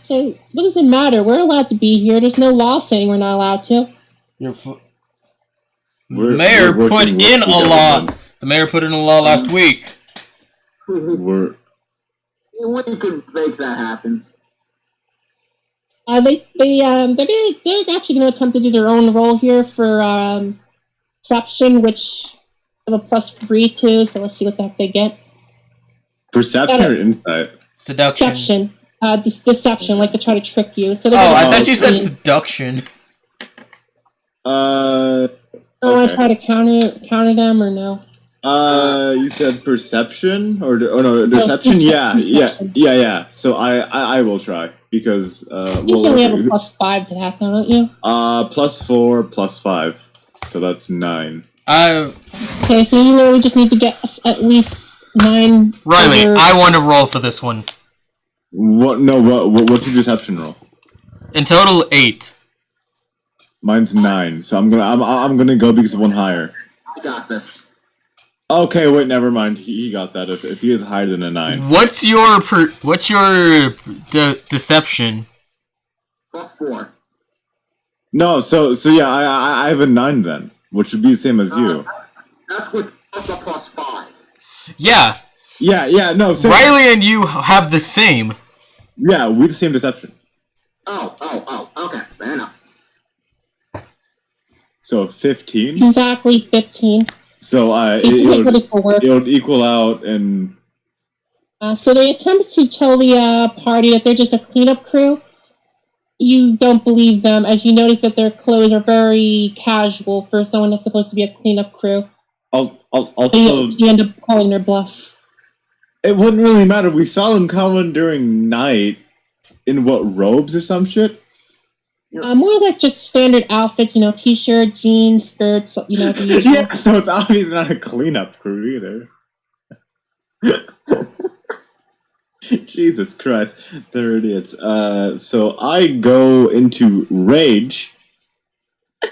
Speaker 2: So what does it matter? We're allowed to be here. There's no law saying we're not allowed to.
Speaker 1: The mayor put in a law. The mayor put in a law last week.
Speaker 3: We're
Speaker 4: We could make that happen.
Speaker 2: They're actually going to attempt to do their own roll here for perception, which I have a +3 to. So let's see what the heck they get.
Speaker 3: perception or insight?
Speaker 1: Seduction.
Speaker 2: Deception. Deception, like to try to trick you. So
Speaker 1: I thought you said seduction.
Speaker 2: I try to counter them or no?
Speaker 3: You said perception or no deception? Yeah. So I will try because
Speaker 2: you only have a +5 to that, don't you?
Speaker 3: +4 +5, so that's 9.
Speaker 2: Okay, so you literally just need to get at least 9.
Speaker 1: Riley, I want to roll for this one.
Speaker 3: What? No. What's your deception roll?
Speaker 1: In total, 8.
Speaker 3: Mine's 9, so I'm gonna go because of one higher.
Speaker 4: I got this.
Speaker 3: Okay, wait, never mind. He got that. If he is higher than a 9.
Speaker 1: What's your deception?
Speaker 4: +4.
Speaker 3: No, so yeah, I have a 9 then, which would be the same as you.
Speaker 4: That's with the +5.
Speaker 1: Yeah.
Speaker 3: Yeah. No, same.
Speaker 1: Riley and you have the same.
Speaker 3: Yeah, we have the same deception.
Speaker 4: Oh. Okay, fair enough.
Speaker 3: So 15.
Speaker 2: Exactly 15.
Speaker 3: So it would equal out, and
Speaker 2: so they attempt to tell the party that they're just a cleanup crew. You don't believe them, as you notice that their clothes are very casual for someone that's supposed to be a cleanup crew.
Speaker 3: I'll
Speaker 2: You end up calling their bluff.
Speaker 3: It wouldn't really matter. We saw them coming during night in what, robes or some shit?
Speaker 2: More like just standard outfits, t-shirt, jeans, skirts, the usual.
Speaker 3: Yeah, so it's obviously not a cleanup crew either. Jesus Christ, they're idiots. So I go into rage.
Speaker 2: Are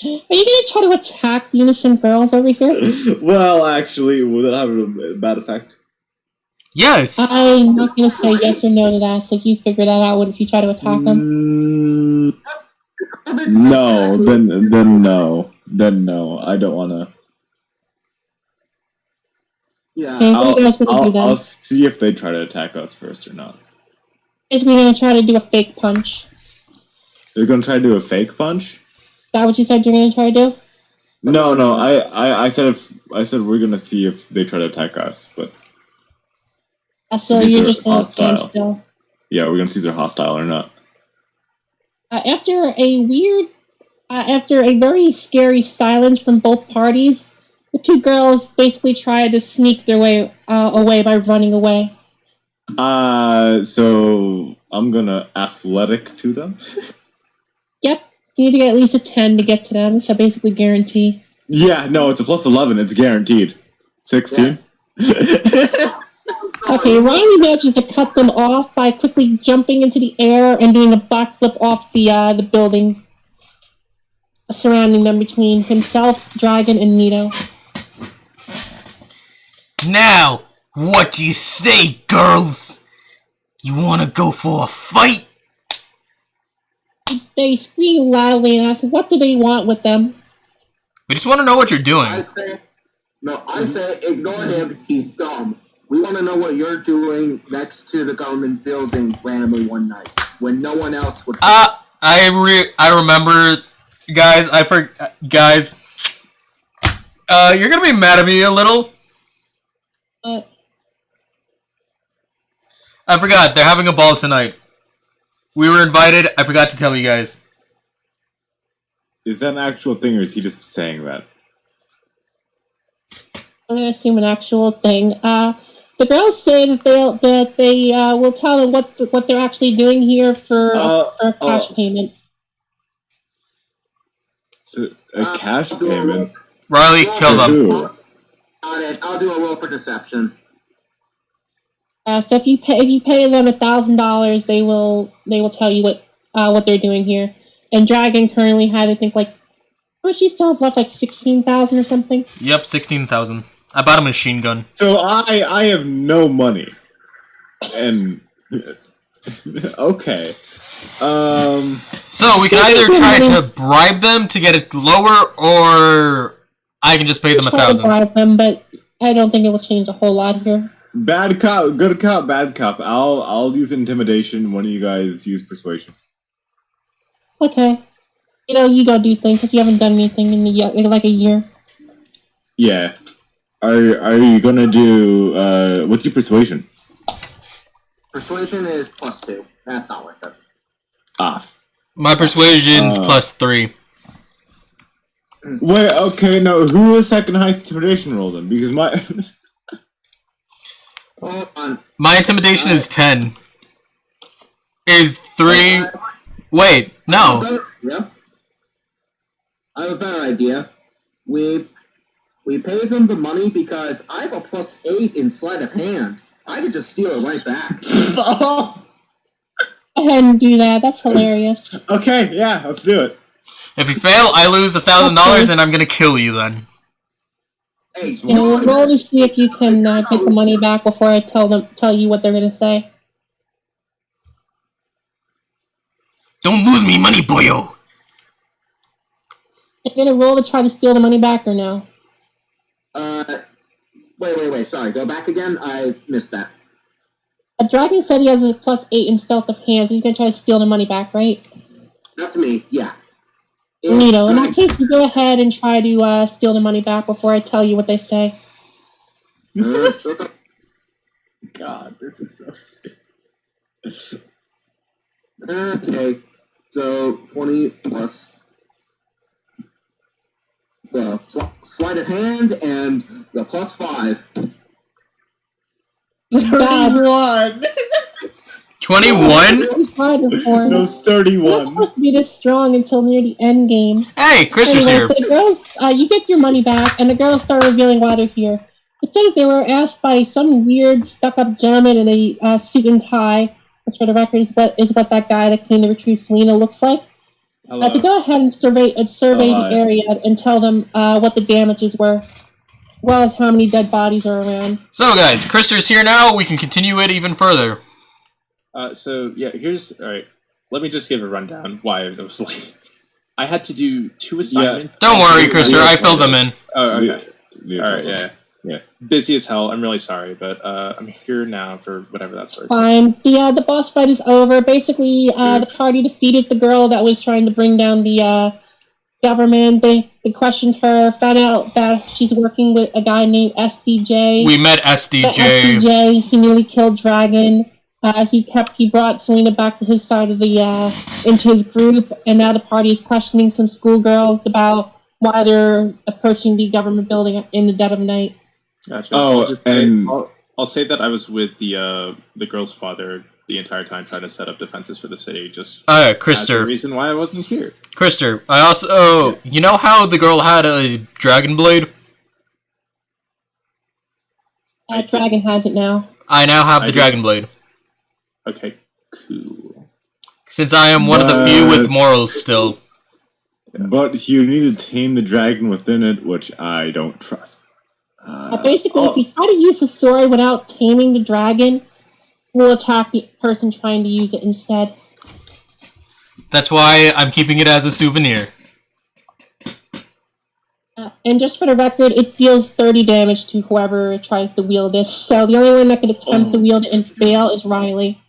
Speaker 2: you gonna try to attack the innocent girls over here?
Speaker 3: Well, actually, would that have a bad effect?
Speaker 1: Yes.
Speaker 2: I'm not gonna say yes or no to that, so you figure that out if you try to attack them.
Speaker 3: No, then no. Then no. I don't wanna.
Speaker 4: Yeah.
Speaker 2: Okay, what are you guys gonna do then?
Speaker 3: I'll see if they try to attack us first or not.
Speaker 2: Basically, you're gonna try to do a fake punch.
Speaker 3: They're gonna try to do a fake punch?
Speaker 2: Is that what you said you're gonna try to do?
Speaker 3: No. I said we're gonna see if they try to attack us, but
Speaker 2: So you're just gonna stand still.
Speaker 3: Yeah, we're gonna see if they're hostile or not.
Speaker 2: After a very scary silence from both parties, the two girls basically try to sneak their way away by running away.
Speaker 3: So I'm gonna athletic to them.
Speaker 2: Yep, you need to get at least a 10 to get to them, so basically guarantee.
Speaker 3: Yeah, no, it's a plus 11. It's guaranteed. 16.
Speaker 2: Okay, Riley manages to cut them off by quickly jumping into the air and doing a backflip off the building surrounding them between himself, Dragon, and Nito.
Speaker 1: Now, what do you say, girls? You wanna go for a fight?
Speaker 2: They scream loudly and ask what do they want with them.
Speaker 1: We just want to know what you're doing.
Speaker 4: I say ignore him, he's dumb. We want to know what you're doing next to the government building randomly one night when no one else would.
Speaker 1: I remember, guys. Guys. You're gonna be mad at me a little. I forgot they're having a ball tonight. We were invited. I forgot to tell you guys.
Speaker 3: Is that an actual thing, or is he just saying that?
Speaker 2: I'm gonna assume an actual thing. The girls say that they will tell them what they're actually doing here for a cash payment.
Speaker 3: So, a cash payment?
Speaker 1: Riley, kill them.
Speaker 4: I'll do a roll for deception.
Speaker 2: So if you pay them $1,000, they will tell you what they're doing here. And Dragon currently had, I think, she still have left 16,000 or something.
Speaker 1: Yep, 16,000. I bought a machine gun.
Speaker 3: So I have no money, and okay.
Speaker 1: So we can either try to bribe them to get it lower, or I can just pay them
Speaker 2: Try to
Speaker 1: 1,000.
Speaker 2: bribe them, but I don't think it will change a whole lot here.
Speaker 3: Bad cop, good cop, bad cop. I'll use intimidation. One of you guys use persuasion.
Speaker 2: Okay. You go do things because you haven't done anything in a year.
Speaker 3: Yeah. Are you gonna do what's your persuasion?
Speaker 4: Persuasion is +2. That's not worth it.
Speaker 1: My persuasion's +3.
Speaker 3: Wait, okay, no. Who is second highest intimidation roll then? Because my
Speaker 4: Hold on.
Speaker 1: My intimidation is 10. Is 3... Wait, no.
Speaker 4: Yeah. I have a better idea. We pay them the money because I have a +8 in sleight of hand. I could just steal it right back.
Speaker 2: Go ahead and do that. That's hilarious.
Speaker 3: Okay, yeah, let's do it.
Speaker 1: If you fail, I lose $1,000 and I'm gonna kill you then.
Speaker 4: Hey,
Speaker 2: Roll to see if you can get the money back before I tell you what they're gonna say.
Speaker 1: Don't lose me money, boyo!
Speaker 2: Are you gonna roll to try to steal the money back or no?
Speaker 4: Wait. Sorry, go back again. I missed that.
Speaker 2: A Dragon said he has a +8 in stealth of hands. He's gonna try to steal the money back, right?
Speaker 4: That's me. Yeah.
Speaker 2: Nito, in that case, you go ahead and try to steal the money back before I tell you what they say.
Speaker 3: God, this is so stupid.
Speaker 4: Okay, so 20 plus the sleight of hand and the +5.
Speaker 3: 31!
Speaker 1: 21?
Speaker 3: No, 31.
Speaker 2: You're not supposed to be this strong until near the end game.
Speaker 1: Hey, Chris is here.
Speaker 2: So the girls, you get your money back, and the girls start revealing why they're here. It says they were asked by some weird, stuck-up gentleman in a suit and tie, which for the record is what that guy that came to retrieve Selena looks like. To go ahead and survey the area and tell them what the damages were, as well as how many dead bodies are around.
Speaker 1: So guys, Krister's here now. We can continue it even further.
Speaker 5: Alright. Let me just give a rundown why it was late. I had to do 2 assignments.
Speaker 1: Don't worry, Krister. I filled them in.
Speaker 5: Oh, okay. Alright, yeah. Busy as hell. I'm really sorry, but I'm here now for whatever that's worth.
Speaker 2: Fine. The boss fight is over. Basically, the party defeated the girl that was trying to bring down the government. They questioned her, found out that she's working with a guy named SDJ.
Speaker 1: We met SDJ.
Speaker 2: SDJ, he nearly killed Dragon. He brought Selena back to his side of the, into his group, and now the party is questioning some schoolgirls about why they're approaching the government building in the dead of night.
Speaker 5: Gotcha.
Speaker 3: Oh, and
Speaker 5: I'll say that I was with the girl's father the entire time trying to set up defenses for the city, just as the
Speaker 1: Krister.
Speaker 5: reason why I wasn't here.
Speaker 1: Krister, I also... you know how the girl had a dragon blade?
Speaker 2: That dragon has it now.
Speaker 1: I now have the dragon blade.
Speaker 5: Okay, cool.
Speaker 1: Since I am one of the few with morals still.
Speaker 3: But you need to tame the dragon within it, which I don't trust.
Speaker 2: Basically, if you try to use the sword without taming the dragon, we'll attack the person trying to use it instead.
Speaker 1: That's why I'm keeping it as a souvenir.
Speaker 2: And just for the record, it deals 30 damage to whoever tries to wield this, so the only one that can attempt to wield it and fail is Riley.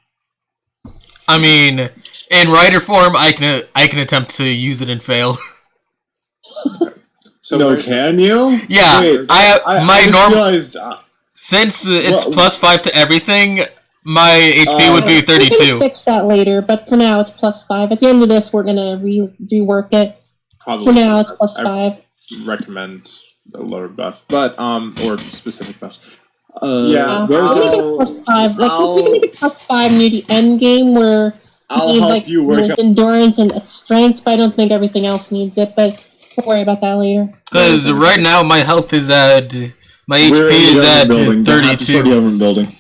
Speaker 1: I mean, in writer form, I can attempt to use it and fail.
Speaker 5: So
Speaker 3: no, can you?
Speaker 1: Yeah,
Speaker 3: Wait,
Speaker 1: my normal
Speaker 3: realized,
Speaker 1: since it's +5 to everything, my HP would be 32.
Speaker 2: We're gonna fix that later, but for now it's +5. At the end of this, we're gonna rework it.
Speaker 5: Probably
Speaker 2: for now, it's +5.
Speaker 5: Recommend a lower buff, but or specific buff.
Speaker 3: Yeah,
Speaker 2: I'll make it +5. Like we can make it +5 near the end game where
Speaker 3: I'll
Speaker 2: you need
Speaker 3: help you work
Speaker 2: with endurance and strength, but I don't think everything else needs it. But don't worry about that later.
Speaker 1: Because right now my health is at my HP is at 32.
Speaker 3: Government building.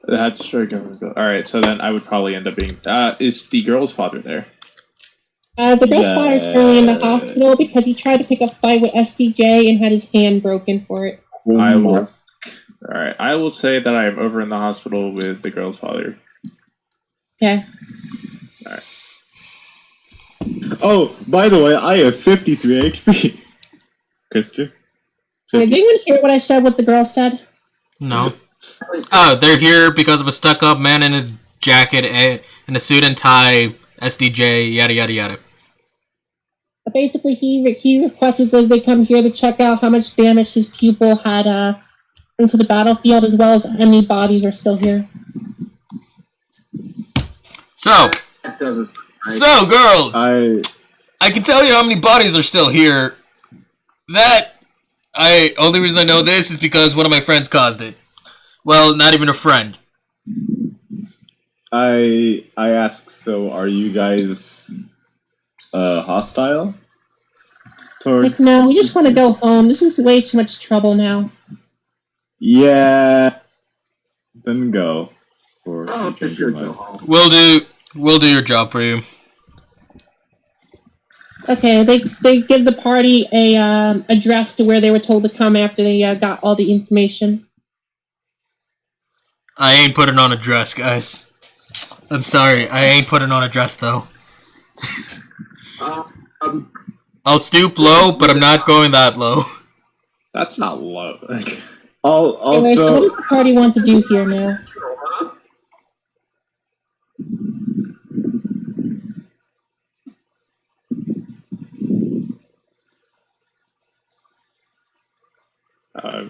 Speaker 5: That's sure government building. All right, so then I would probably end up being. Is the girl's father there?
Speaker 2: The girl's father is currently in the hospital because he tried to pick a fight with SCJ and had his hand broken for it.
Speaker 5: I will. All right, I will say that I am over in the hospital with the girl's father.
Speaker 2: Okay.
Speaker 5: All right.
Speaker 3: Oh, by the way, I have 53 HP. Krister?
Speaker 2: Did anyone hear what I said, what the girl said?
Speaker 1: No. Oh, they're here because of a stuck-up man in a jacket and a suit and tie, SDJ, yada yada yada.
Speaker 2: Basically, he requested that they come here to check out how much damage his pupil had into the battlefield, as well as how many bodies are still here.
Speaker 1: So, girls, I can tell you how many bodies are still here. Only reason I know this is because one of my friends caused it. Well, not even a friend.
Speaker 3: I ask, so are you guys hostile?
Speaker 2: Like, no, we just want to go home. This is way too much trouble now.
Speaker 3: Yeah. Then go. Or
Speaker 1: We'll do your job for you.
Speaker 2: Okay, they give the party a address to where they were told to come after they got all the information.
Speaker 1: I ain't putting on a dress, guys. I'm sorry, I ain't putting on a dress though. I'll stoop low, but I'm not going that low.
Speaker 5: That's not low.
Speaker 2: Anyway, so what does the party want to do here now?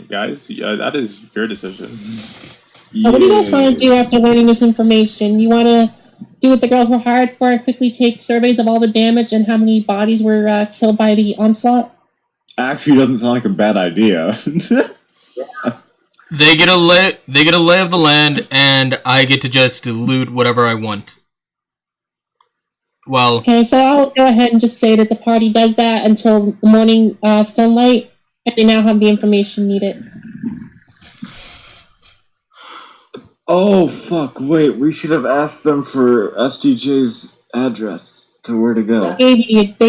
Speaker 5: Guys, that is your decision.
Speaker 2: So what do you guys want to do after learning this information? You want to do what the girls were hired for and quickly take surveys of all the damage and how many bodies were killed by the onslaught?
Speaker 3: Actually, doesn't sound like a bad idea.
Speaker 1: They get a lay of the land, and I get to just loot whatever I want. Well,
Speaker 2: okay, so I'll go ahead and just say that the party does that until the morning sunlight, and they now have the information needed.
Speaker 3: Oh, fuck, wait, we should have asked them for SDJ's address to where to go.
Speaker 2: They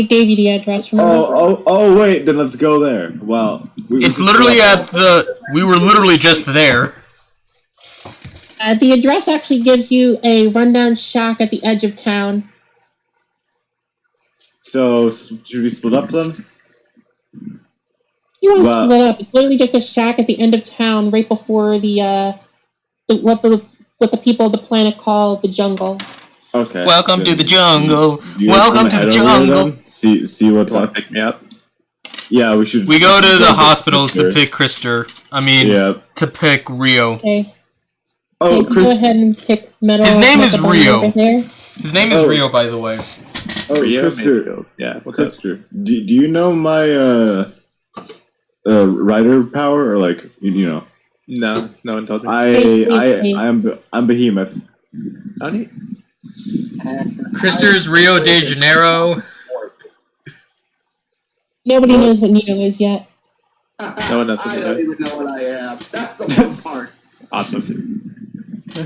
Speaker 2: gave you the address, remember?
Speaker 3: Oh, wait, then let's go there. Wow.
Speaker 1: It's literally we were literally just there.
Speaker 2: The address actually gives you a rundown shack at the edge of town.
Speaker 3: So, should we split up then?
Speaker 2: You want to split up. It's literally just a shack at the end of town right before what the people of the planet call the jungle.
Speaker 3: Okay.
Speaker 1: Welcome to the jungle. Welcome to the jungle.
Speaker 3: See what's up.
Speaker 5: Pick me up.
Speaker 3: Yeah, we should.
Speaker 1: We go to the hospital to pick Krister. I mean, to pick Rio.
Speaker 2: Okay.
Speaker 3: Oh,
Speaker 2: Okay, go ahead and pick metal.
Speaker 1: His name is
Speaker 2: Bunny
Speaker 1: Rio.
Speaker 2: over there.
Speaker 1: His name is Rio, by the way.
Speaker 3: Oh,
Speaker 5: Rio
Speaker 3: Krister.
Speaker 5: Mayfield. Yeah, what's up?
Speaker 3: Krister, do you know my rider power, or like you know?
Speaker 5: No, no one told me.
Speaker 3: I'm Behemoth.
Speaker 5: Oh, neat.
Speaker 1: Krister's Rio de Janeiro.
Speaker 2: Nobody knows what Neo is yet.
Speaker 5: No one knows what
Speaker 4: I
Speaker 5: you
Speaker 4: don't
Speaker 5: know.
Speaker 4: even know what I am. That's the fun part.
Speaker 5: Awesome.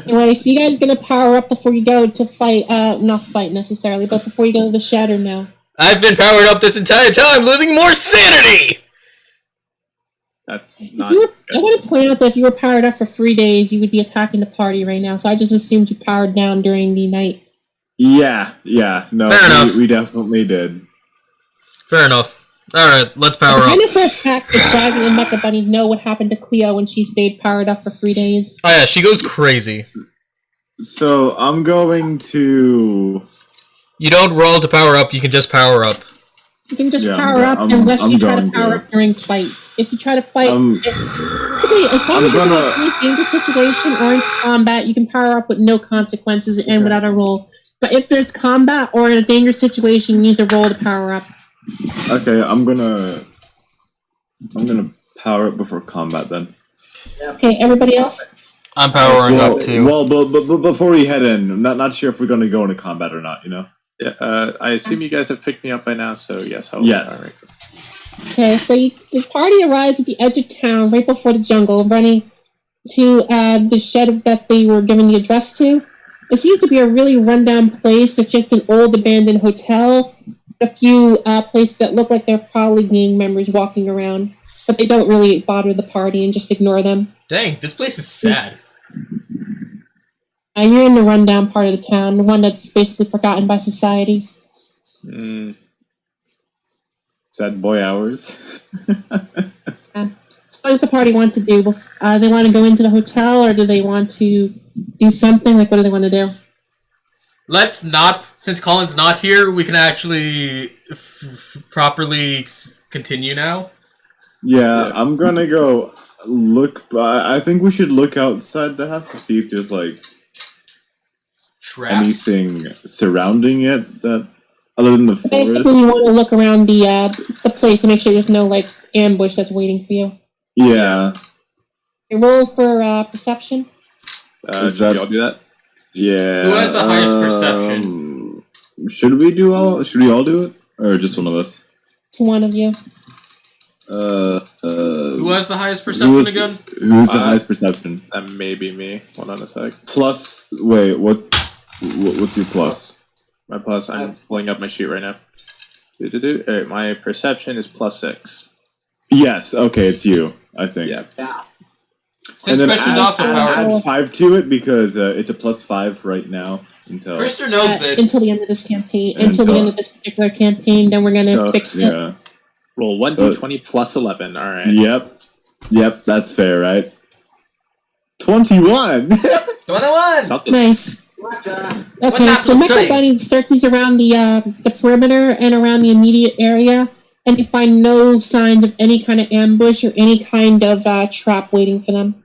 Speaker 2: Anyway, so you guys gonna power up before you go to fight, not fight necessarily, but before you go to the Shatter now.
Speaker 1: I've been powered up this entire time, losing more sanity!
Speaker 5: That's
Speaker 2: I
Speaker 5: not
Speaker 2: want to point out that if you were powered up for 3 days, you would be attacking the party right now, so I just assumed you powered down during the night.
Speaker 3: Yeah, no,
Speaker 1: Fair enough.
Speaker 3: We definitely did.
Speaker 1: Fair enough. Alright, let's power
Speaker 2: I
Speaker 1: up.
Speaker 2: know for a fact that Dragon and Mecha Bunny know what happened to Cleo when she stayed powered up for 3 days.
Speaker 1: Oh yeah, she goes crazy.
Speaker 3: So I'm going to.
Speaker 1: You don't roll to power up, you can just power up.
Speaker 2: You can just
Speaker 3: Yeah,
Speaker 2: power up unless you try to power up during fights. If you try to fight, as long as you're in a dangerous situation or in combat, you can power up with no consequences and without a roll. But if there's combat or in a dangerous situation, you need to roll to power up.
Speaker 3: Okay, I'm gonna power up before combat then.
Speaker 2: Okay, everybody else?
Speaker 1: I'm powering up too.
Speaker 3: Well, but before we head in, I'm not sure if we're gonna go into combat or not. You know.
Speaker 5: Yeah, I assume you guys have picked me up by now, so yes.
Speaker 3: Yes.
Speaker 5: All right.
Speaker 2: Okay, so the party arrives at the edge of town right before the jungle, running to the shed that they were given the address to. It seems to be a really rundown place. It's just an old abandoned hotel. A few places that look like they're probably gang members walking around, but they don't really bother the party and just ignore them.
Speaker 1: Dang, this place is sad.
Speaker 2: You're in the rundown part of the town, the one that's basically forgotten by society.
Speaker 3: Sad boy hours.
Speaker 2: So what does the party want to do? They want to go into the hotel, or do they want to do something? Like, what do they want to do?
Speaker 1: Let's not, since Colin's not here, we can actually properly continue now.
Speaker 3: Yeah, I'm gonna go look. I think we should look outside the house to see if there's like
Speaker 1: Traps?
Speaker 3: anything surrounding it that other than the forest.
Speaker 2: Basically, you want to look around the place and make sure there's no like ambush that's waiting for you.
Speaker 3: Yeah.
Speaker 2: Okay, roll for perception.
Speaker 3: Is
Speaker 5: Should
Speaker 3: that-
Speaker 5: we all do that?
Speaker 3: Yeah.
Speaker 1: Who has the highest perception?
Speaker 3: Should we all do it, or just one of us?
Speaker 2: It's one of you.
Speaker 1: Who has the highest perception again?
Speaker 3: Who's the highest perception?
Speaker 5: That may be me. Hold on a sec.
Speaker 3: Plus, wait, what's your plus?
Speaker 5: My plus, I'm pulling up my sheet right now. Alright, my perception is +6.
Speaker 3: Yes, okay, it's you, I think.
Speaker 5: Yeah.
Speaker 1: Since Krister's also powered.
Speaker 3: add 5 to it because it's a +5 right now until.
Speaker 1: Krister knows this.
Speaker 2: Until the end of this campaign. Until the end of this particular campaign, then we're gonna fix it.
Speaker 3: Yeah.
Speaker 5: Roll 1d20 plus 11. Alright.
Speaker 3: Yep, that's fair, right? 21!
Speaker 1: 21!
Speaker 5: Something.
Speaker 2: Nice. Okay,
Speaker 1: not
Speaker 2: so
Speaker 1: to
Speaker 2: Mecha
Speaker 1: tell you?
Speaker 2: Bunny searches around the perimeter and around the immediate area, and you find no signs of any kind of ambush or any kind of trap waiting for them.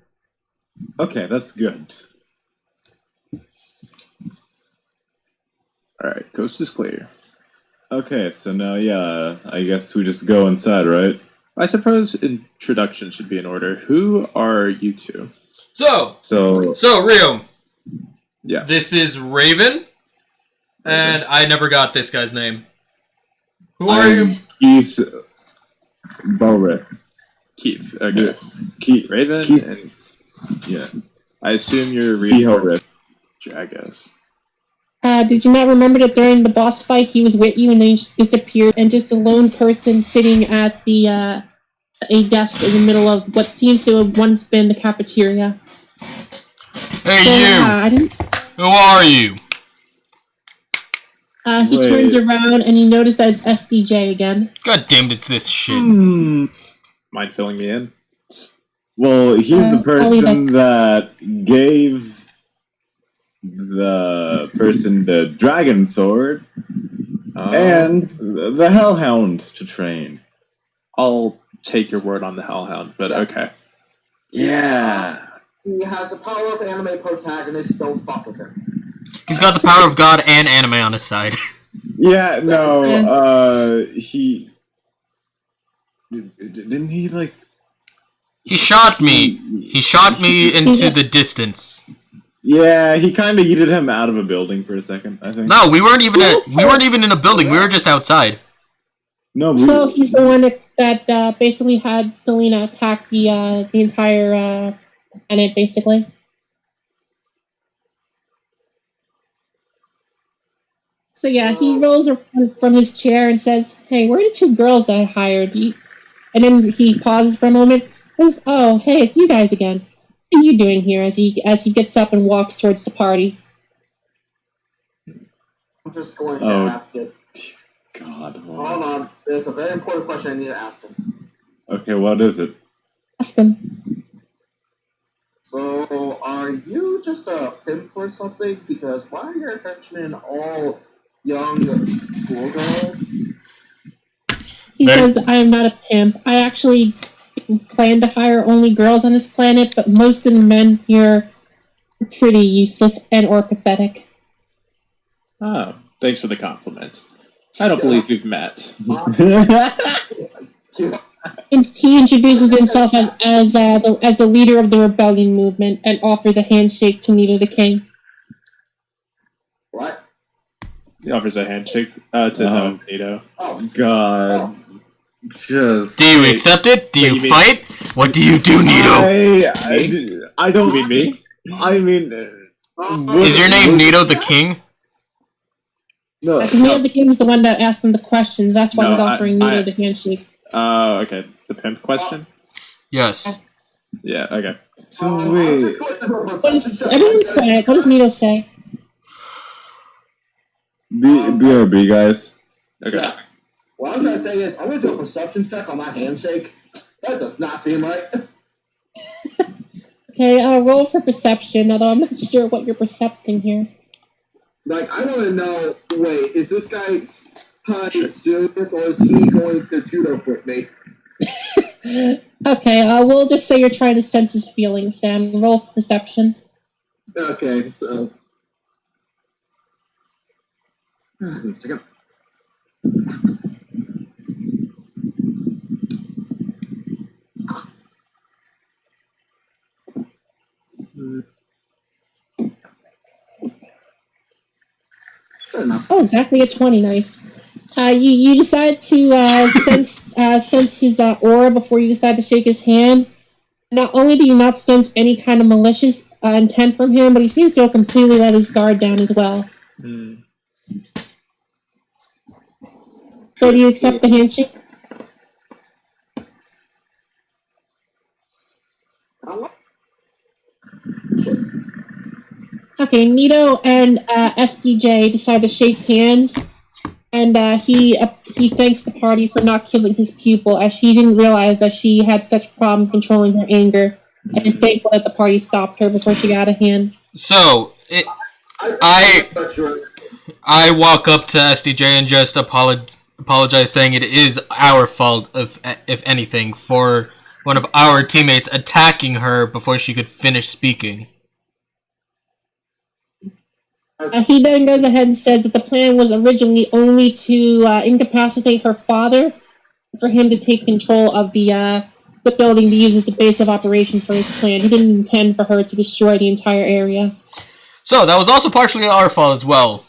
Speaker 3: Okay, that's good.
Speaker 5: Alright, coast is clear.
Speaker 3: Okay, so now, yeah, I guess we just go inside, right?
Speaker 5: I suppose introduction should be in order. Who are you two?
Speaker 1: So, Rio.
Speaker 5: Yeah.
Speaker 1: This is Raven. And I never got this guy's name. Who are you?
Speaker 3: Keith Bowrick.
Speaker 5: Keith. Okay.
Speaker 3: Keith.
Speaker 5: Raven
Speaker 3: Keith.
Speaker 5: and
Speaker 3: Yeah.
Speaker 5: I assume you're
Speaker 3: Keith
Speaker 5: reading
Speaker 3: Bowrick.
Speaker 5: Jagus.
Speaker 2: Did you not remember that during the boss fight he was with you and then he just disappeared and just a lone person sitting at the a desk in the middle of what seems to have once been the cafeteria?
Speaker 1: Hey,
Speaker 2: So,
Speaker 1: you!
Speaker 2: I didn't.
Speaker 1: Who are you?
Speaker 2: He
Speaker 3: Wait.
Speaker 2: turns around and he noticed that it's SDJ again.
Speaker 1: God damn it, it's this shit.
Speaker 5: Mind filling me in?
Speaker 3: Well, he's the
Speaker 2: I'll leave
Speaker 3: person that gave the person the dragon sword and the hellhound to train.
Speaker 5: I'll take your word on the Hellhound, but okay.
Speaker 3: Yeah.
Speaker 4: He has the power of anime protagonists. Don't fuck with him.
Speaker 1: He's got the power of God and anime on his side.
Speaker 3: Yeah, no, he... Didn't he, like...
Speaker 1: He shot me. He shot me into the distance.
Speaker 3: Yeah, he kind of yeeted him out of a building for a second, I think.
Speaker 1: No, we weren't even in a building. We were just outside.
Speaker 3: No,
Speaker 2: So he's the one that basically had Selena attack the entire planet, basically. So yeah, he rolls from his chair and says, "Hey, where are the two girls that I hired?" And then he pauses for a moment. And says, "Oh, hey, it's you guys again. What are you doing here?" As he gets up and walks towards the party.
Speaker 4: I'm just going to ask it.
Speaker 3: God.
Speaker 4: Hold on. There's a very important question I need to ask him.
Speaker 3: Okay, what is it?
Speaker 2: Ask him.
Speaker 4: So, are you just a pimp or something? Because why are your henchmen all young schoolgirls?
Speaker 2: He says, "I am not a pimp. I actually plan to hire only girls on this planet, but most of the men here are pretty useless and or pathetic."
Speaker 5: Oh, thanks for the compliment. I don't believe we've met.
Speaker 2: And he introduces himself as the leader of the rebellion movement and offers a handshake to Nito the King.
Speaker 4: What?
Speaker 5: He offers a handshake to Nito.
Speaker 4: Oh,
Speaker 3: God. Just...
Speaker 1: Do you accept it? Do you fight? What do you do, Nito?
Speaker 3: I don't...
Speaker 5: You mean me?
Speaker 3: I mean...
Speaker 1: Is your name Nito the King?
Speaker 3: No.
Speaker 2: Nito the King is the one that asked him the questions. That's why he's offering Nito the handshake.
Speaker 5: Okay. The pimp question?
Speaker 1: Yes.
Speaker 5: Yeah, okay.
Speaker 3: So wait...
Speaker 2: Everyone's quiet. What does Nito say?
Speaker 3: BRB, guys.
Speaker 5: Okay.
Speaker 4: Yeah. What I'm trying to say is, I'm going to do a perception check on that handshake. That does not seem right.
Speaker 2: Okay, roll for perception, although I'm not sure what you're percepting here.
Speaker 4: Like, I want to know, wait, is this guy kind of serious, or is he going to judo with me?
Speaker 2: Okay, we'll just say you're trying to sense his feelings, then. Roll for perception.
Speaker 4: Okay, so... Give me a second.
Speaker 2: Oh, exactly a 20. Nice. You decide to sense his aura before you decide to shake his hand. Not only do you not sense any kind of malicious intent from him, but he seems to have completely let his guard down as well.
Speaker 5: Mm.
Speaker 2: So do you accept the handshake? Okay, Nito and SDJ decide to shake hands, and he thanks the party for not killing his pupil, as she didn't realize that she had such problem controlling her anger, and is thankful that the party stopped her before she got out of hand.
Speaker 1: So, I walk up to SDJ and just apologize, saying it is our fault, if anything, for one of our teammates attacking her before she could finish speaking.
Speaker 2: He then goes ahead and says that the plan was originally only to incapacitate her father, for him to take control of the building to use as the base of operation for his plan. He didn't intend for her to destroy the entire area.
Speaker 1: So, that was also partially our fault as well.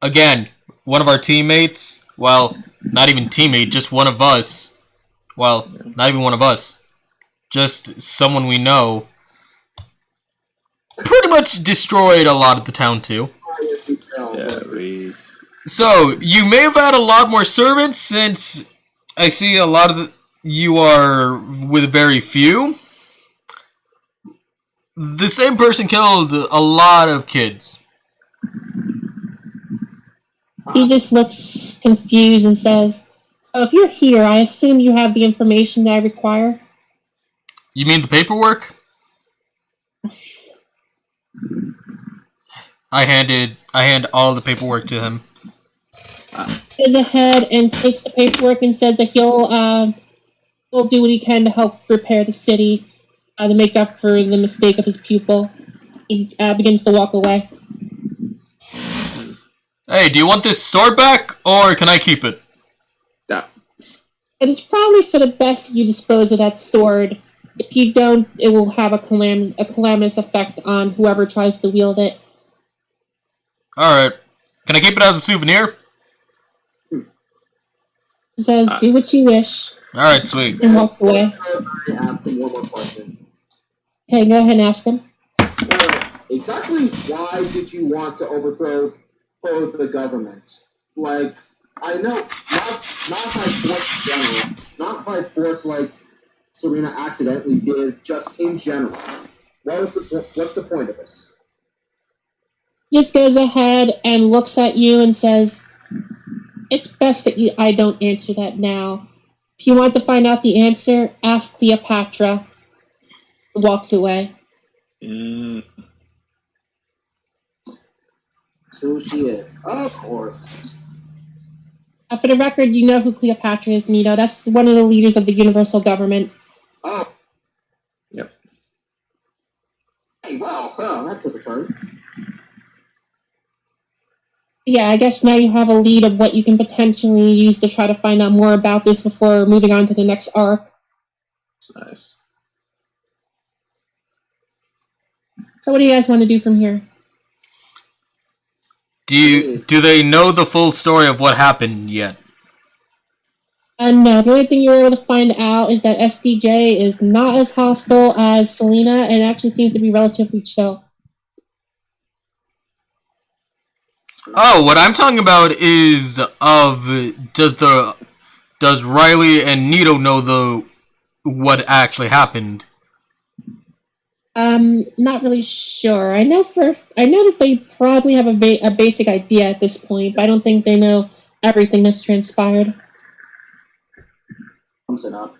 Speaker 1: Again, one of our teammates, well, not even teammate, just one of us, well, not even one of us, just someone we know, pretty much destroyed a lot of the town too.
Speaker 5: Yeah,
Speaker 1: So, you may have had a lot more servants, since I see a lot of you are with very few. The same person killed a lot of kids.
Speaker 2: He just looks confused and says, "So if you're here, I assume you have the information that I require?"
Speaker 1: You mean the paperwork? I hand all the paperwork to him.
Speaker 2: He goes ahead and takes the paperwork and says that he'll do what he can to help repair the city. to make up for the mistake of his pupil. He begins to walk away.
Speaker 1: Hey, do you want this sword back, or can I keep it?
Speaker 5: Yeah.
Speaker 2: It is probably for the best you dispose of that sword. If you don't, it will have a calamitous effect on whoever tries to wield it.
Speaker 1: Alright. Can I keep it as a souvenir?
Speaker 2: He says, do what you wish.
Speaker 1: Alright, sweet.
Speaker 2: And walks away.
Speaker 4: I ask him one more question.
Speaker 2: Okay, go ahead and ask him.
Speaker 4: Exactly why did you want to overthrow both the government? Like, I know, not by force in general, not by force like Serena accidentally did, just in general. What's the point of this?
Speaker 2: Just goes ahead and looks at you and says, it's best that I don't answer that now. If you want to find out the answer, ask Cleopatra. Walks away.
Speaker 4: Who she is. Of course.
Speaker 2: For the record, you know who Cleopatra is, Nito. That's one of the leaders of the Universal Government.
Speaker 4: Oh.
Speaker 5: Yep.
Speaker 4: Hey, well, that took a turn.
Speaker 2: Yeah, I guess now you have a lead of what you can potentially use to try to find out more about this before moving on to the next arc.
Speaker 5: That's nice.
Speaker 2: So what do you guys want to do from here?
Speaker 1: Do they know the full story of what happened yet?
Speaker 2: No, the only thing you were able to find out is that SDJ is not as hostile as Selena and actually seems to be relatively chill.
Speaker 1: Oh, what I'm talking about is does Riley and Nito know what actually happened?
Speaker 2: Not really sure. I know that they probably have a basic idea at this point, but I don't think they know everything that's transpired.
Speaker 4: Comes it up.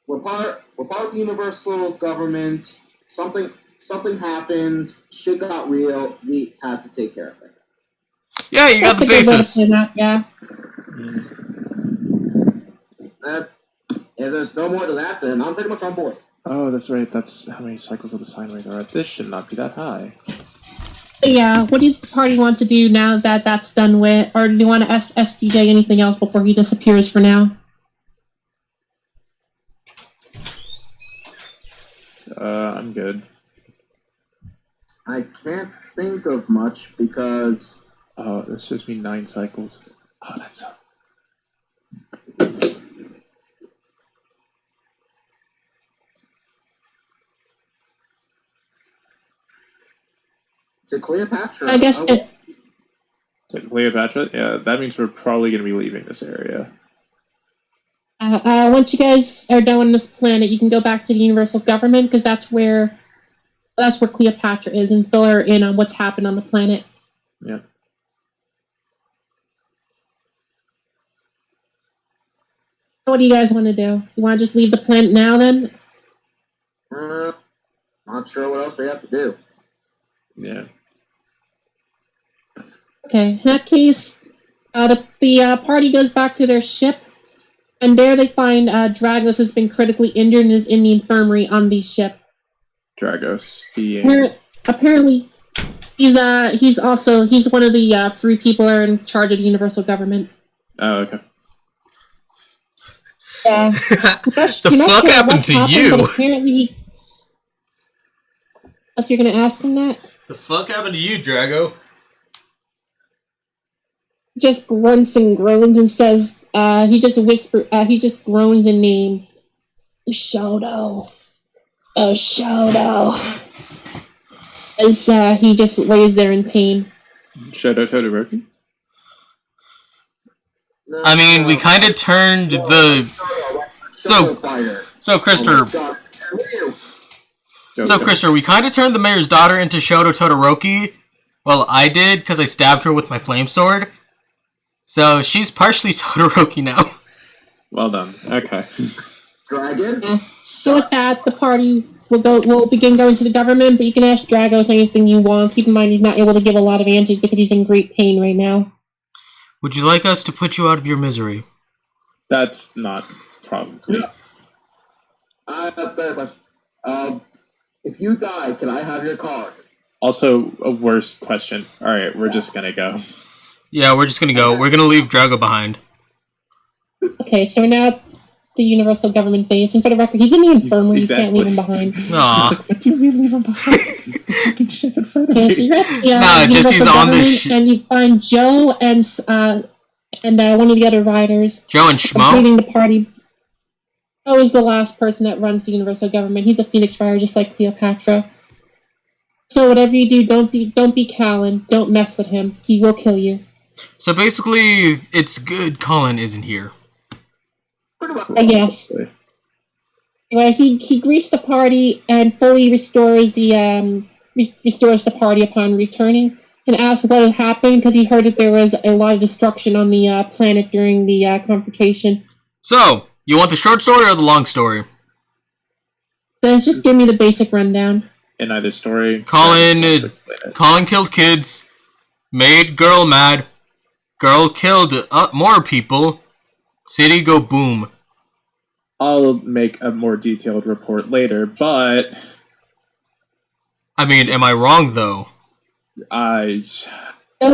Speaker 4: We're part of the Universal Government. Something happened. Shit got real. We had to take care of it.
Speaker 1: Yeah, you got the basis.
Speaker 2: Yeah.
Speaker 4: If there's no more to that, then I'm pretty much on board.
Speaker 5: Oh, that's right. That's how many cycles of the sine wave there are. This should not be that high.
Speaker 2: Yeah, what does the party want to do now that that's done with? Or do you want to ask SDJ anything else before he disappears for now?
Speaker 5: I'm good.
Speaker 4: I can't think of much because...
Speaker 5: Oh, this shows me 9 cycles. Oh, that's...
Speaker 4: To Cleopatra.
Speaker 2: I guess
Speaker 5: To Cleopatra? Yeah, that means we're probably going to be leaving this area.
Speaker 2: once you guys are done on this planet, you can go back to the Universal Government, because that's where Cleopatra is, and fill her in on what's happened on the planet.
Speaker 5: Yeah.
Speaker 2: What do you guys want to do? You want to just leave the planet now, then?
Speaker 4: Not sure what else we have to do.
Speaker 5: Yeah.
Speaker 2: Okay, in that case, the party goes back to their ship, and there they find Dragos has been critically injured and is in the infirmary on the ship.
Speaker 5: Dragos being...
Speaker 2: Apparently, he's one of the 3 people who are in charge of the Universal Government.
Speaker 5: Oh, okay.
Speaker 2: Yeah.
Speaker 1: The fuck happened to you?
Speaker 2: But apparently Unless you're gonna ask him that?
Speaker 1: The fuck happened to you, Drago?
Speaker 2: Just grunts and groans and says, he just groans in name. Shoto. Oh, Shoto. As he just lays there in pain.
Speaker 5: Shoto Todoroki?
Speaker 1: I mean, we kind of turned the... So, Krister... So, Krister, we kind of turned the mayor's daughter into Shoto Todoroki. Well, I did, because I stabbed her with my flame sword. So, she's partially Todoroki now.
Speaker 5: Well done. Okay.
Speaker 4: Dragon?
Speaker 2: So with that, the party will begin going to the government, but you can ask Dragos anything you want. Keep in mind he's not able to give a lot of answers because he's in great pain right now.
Speaker 1: Would you like us to put you out of your misery?
Speaker 5: That's not probably.
Speaker 4: Better question. If you die, can I have your card?
Speaker 5: Also, a worse question. All right, we're just gonna go.
Speaker 1: Yeah, we're just gonna go. We're gonna leave Drago behind.
Speaker 2: Okay, so we're now at the Universal Government base, and for the record, he's in the infirmary.
Speaker 5: Exactly.
Speaker 2: You can't leave him behind.
Speaker 1: Aw.
Speaker 5: Like, what do you mean leave him behind? He's the fucking ship in front of
Speaker 2: Okay, so
Speaker 5: me.
Speaker 2: you're at the
Speaker 1: Nah, just
Speaker 2: Universal
Speaker 1: he's on the
Speaker 2: Government,
Speaker 1: ship.
Speaker 2: and you find Joe and one of the other riders
Speaker 1: Joe and Schmo?
Speaker 2: completing the party. Joe is the last person that runs the Universal Government. He's a Phoenix Rider, just like Cleopatra. So whatever you do, don't be Callan. Don't mess with him. He will kill you.
Speaker 1: So basically, it's good Colin isn't here.
Speaker 2: Yes. Anyway, he greets the party and fully restores the party upon returning, and asks what had happened because he heard that there was a lot of destruction on the planet during the confrontation.
Speaker 1: So, you want the short story or the long story?
Speaker 2: So just give me the basic rundown.
Speaker 5: In either story,
Speaker 1: Colin
Speaker 5: explain it.
Speaker 1: killed kids, made girl mad, girl killed more people, city go boom.
Speaker 5: I'll make a more detailed report later, but
Speaker 1: I mean, am I wrong though?
Speaker 2: Joe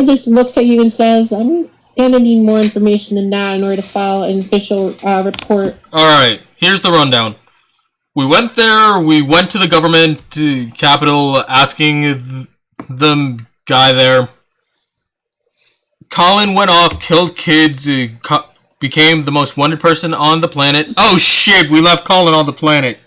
Speaker 2: just looks at you and says, "I'm gonna need more information than that in order to file an official report."
Speaker 1: Alright, here's the rundown. We went there, we went to the government capital asking the guy there. Colin went off, killed kids, became the most wanted person on the planet. Oh shit, we left Colin on the planet.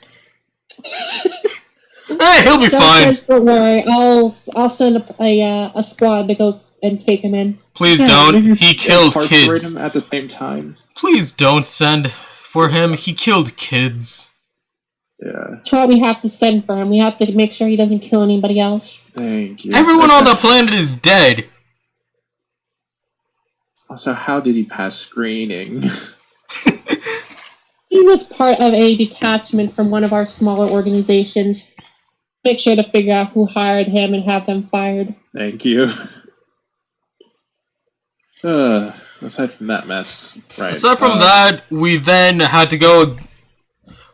Speaker 1: He'll be
Speaker 2: Joe
Speaker 1: fine.
Speaker 2: says, "Don't worry, I'll send a squad to go and take him in."
Speaker 1: Please
Speaker 5: Yeah,
Speaker 1: don't.
Speaker 5: maybe
Speaker 1: He killed
Speaker 5: incarcerate
Speaker 1: kids.
Speaker 5: him at the same time.
Speaker 1: Please don't send for him. He killed kids.
Speaker 5: Yeah,
Speaker 2: That's why we have to send for him. We have to make sure he doesn't kill anybody else.
Speaker 5: thank you.
Speaker 1: Everyone on the planet is dead.
Speaker 5: Also, how did he pass screening?
Speaker 2: He was part of a detachment from one of our smaller organizations. Make sure to figure out who hired him and have them fired.
Speaker 5: Thank you. Aside from that mess, right?
Speaker 1: Aside from that, we then had to go.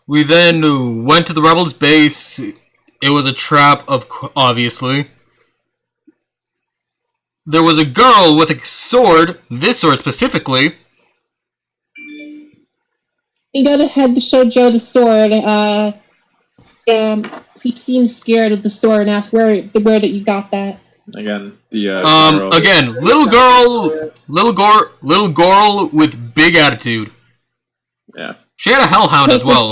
Speaker 1: We then went to the rebels' base. It was a trap, obviously. There was a girl with a sword. This sword specifically.
Speaker 2: You go ahead to show Joe the sword. He seems scared of the sword and asks where that you got that.
Speaker 5: Again, the girl.
Speaker 1: Again, little girl with big attitude.
Speaker 5: Yeah.
Speaker 1: She had a hellhound as well.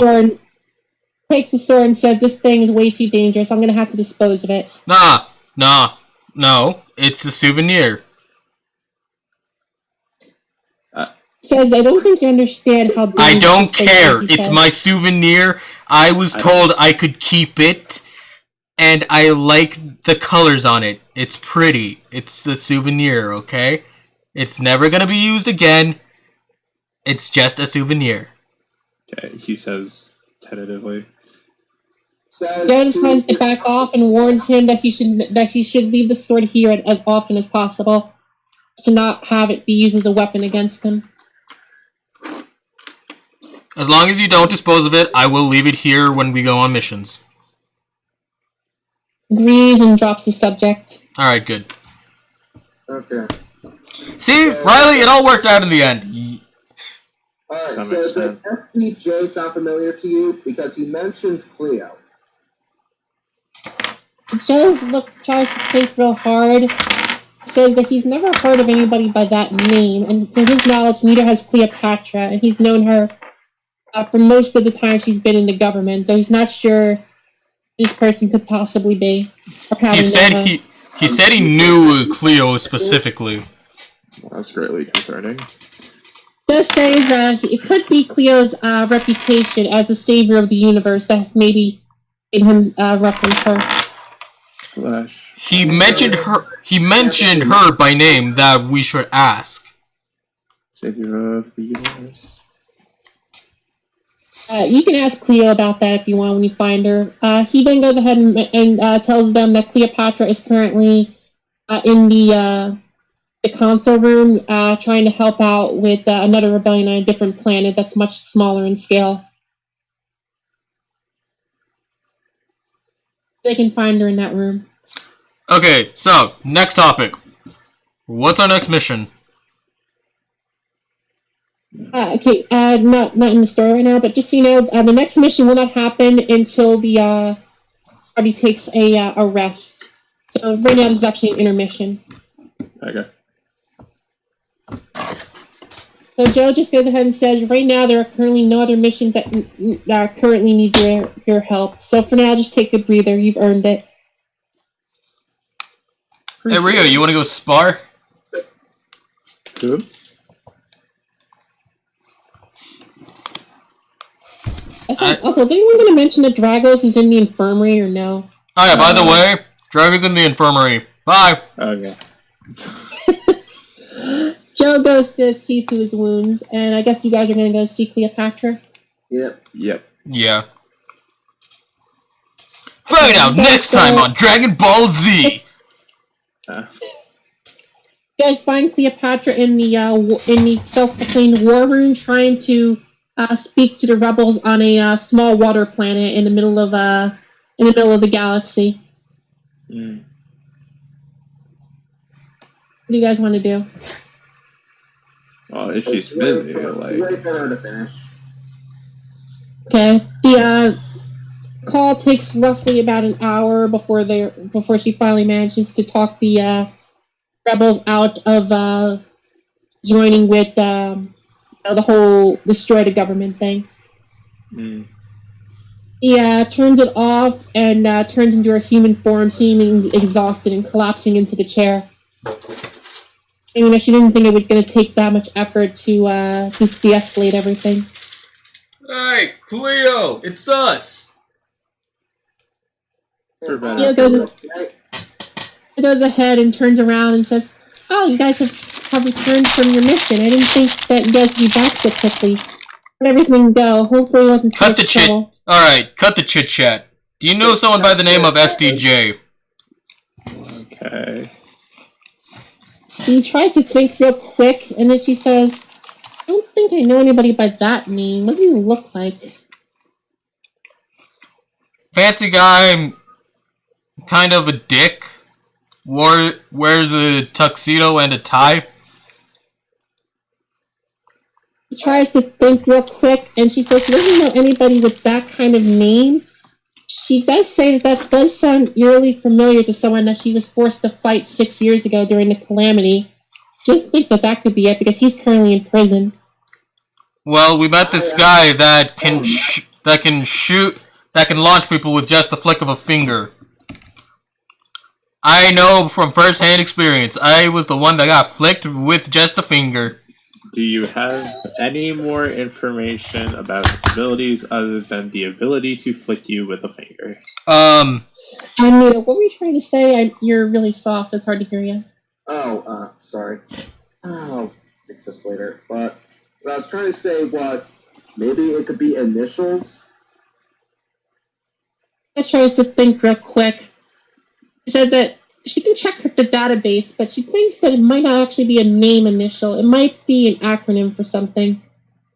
Speaker 2: Takes the sword and says, "This thing is way too dangerous. I'm gonna have to dispose of it."
Speaker 1: No, it's a souvenir.
Speaker 2: Says, "I don't think you understand how dangerous
Speaker 1: I don't
Speaker 2: this thing
Speaker 1: care.
Speaker 2: is," he
Speaker 1: It's
Speaker 2: says.
Speaker 1: my souvenir. I was told I could keep it, and I like the colors on it. It's pretty. It's a souvenir, okay? It's never gonna be used again. It's just a souvenir.
Speaker 5: Okay, he says tentatively.
Speaker 2: Joe decides to back off and warns him that he should leave the sword here as often as possible, to not have it be used as a weapon against him.
Speaker 1: As long as you don't dispose of it, I will leave it here when we go on missions.
Speaker 2: Agrees and drops the subject.
Speaker 1: Alright, good.
Speaker 4: Okay.
Speaker 1: See, Riley, it all worked out in the end.
Speaker 4: Alright,
Speaker 5: Some
Speaker 4: so does
Speaker 5: extent.
Speaker 4: FPJ sound familiar to you? Because he mentioned Cleo.
Speaker 2: Joe tries to think real hard. Says that he's never heard of anybody by that name, and to his knowledge, neither has Cleopatra, and he's known her for most of the time she's been in the government, so he's not sure this person could possibly be.
Speaker 1: He said he knew Cleo specifically.
Speaker 5: Well, that's greatly concerning.
Speaker 2: Does say that it could be Cleo's reputation as a savior of the universe that maybe made him reference her.
Speaker 5: Flash.
Speaker 1: He mentioned her by name that we should ask.
Speaker 5: Savior of the universe.
Speaker 2: You can ask Cleo about that if you want when you find her. He then goes ahead and tells them that Cleopatra is currently in the console room trying to help out with another rebellion on a different planet that's much smaller in scale. They can find her in that room.
Speaker 1: Okay, so, next topic. What's our next mission?
Speaker 2: Okay, not in the story right now, but just so you know, the next mission will not happen until the party takes a rest. So right now, this is actually an intermission.
Speaker 5: Okay.
Speaker 2: So Joe just goes ahead and says, right now there are currently no other missions that currently need your help. So for now, just take a breather. You've earned it.
Speaker 1: Hey Rio, you want to go spar?
Speaker 5: Good.
Speaker 2: Also, is anyone going to mention that Dragos is in the infirmary or no?
Speaker 1: Oh yeah, by the way, Drago's in the infirmary. Bye!
Speaker 5: Okay.
Speaker 2: Joe goes to see to his wounds, and I guess you guys are going to go see Cleopatra?
Speaker 4: Yep.
Speaker 1: Yeah. Find out next time on Dragon Ball Z!
Speaker 2: You guys find Cleopatra in the self-proclaimed war room, trying to speak to the rebels on a small water planet in the middle of the galaxy.
Speaker 5: Mm.
Speaker 2: What do you guys want to do?
Speaker 5: Well, if she's busy, like...
Speaker 4: Wait for her to finish.
Speaker 2: Okay, the call takes roughly about an hour before she finally manages to talk the rebels out of joining with the whole destroy the government thing.
Speaker 5: Mm.
Speaker 2: He turns it off and turns into a human form, seeming exhausted and collapsing into the chair. I mean, she didn't think it was going to take that much effort to de-escalate everything.
Speaker 1: Hey, Cleo, it's us!
Speaker 2: Cleo goes ahead and turns around and says, "Oh, you guys have returned from your mission. I didn't think that you guys would be back so quickly. Let everything go. Hopefully it wasn't too much trouble."
Speaker 1: Alright, cut the chit-chat. Do you know someone by the name of SDJ?
Speaker 5: Okay.
Speaker 2: She tries to think real quick, and then she says, "I don't think I know anybody by that name. What do you look like?"
Speaker 1: Fancy guy, kind of a dick. Wears a tuxedo and a tie.
Speaker 2: She tries to think real quick, and she says she doesn't know anybody with that kind of name. She does say that does sound eerily familiar to someone that she was forced to fight 6 years ago during the Calamity. Just think that could be it, because he's currently in prison.
Speaker 1: Well, we met this guy that can launch people with just the flick of a finger. I know from first-hand experience. I was the one that got flicked with just a finger.
Speaker 5: Do you have any more information about his abilities other than the ability to flick you with a finger?
Speaker 2: Anita, what were you trying to say? You're really soft, so it's hard to hear you.
Speaker 4: Oh, sorry. I'll fix this later. But what I was trying to say was, maybe it could be initials?
Speaker 2: I tries to think real quick. She said that she can check the database, but she thinks that it might not actually be a name initial. It might be an acronym for something.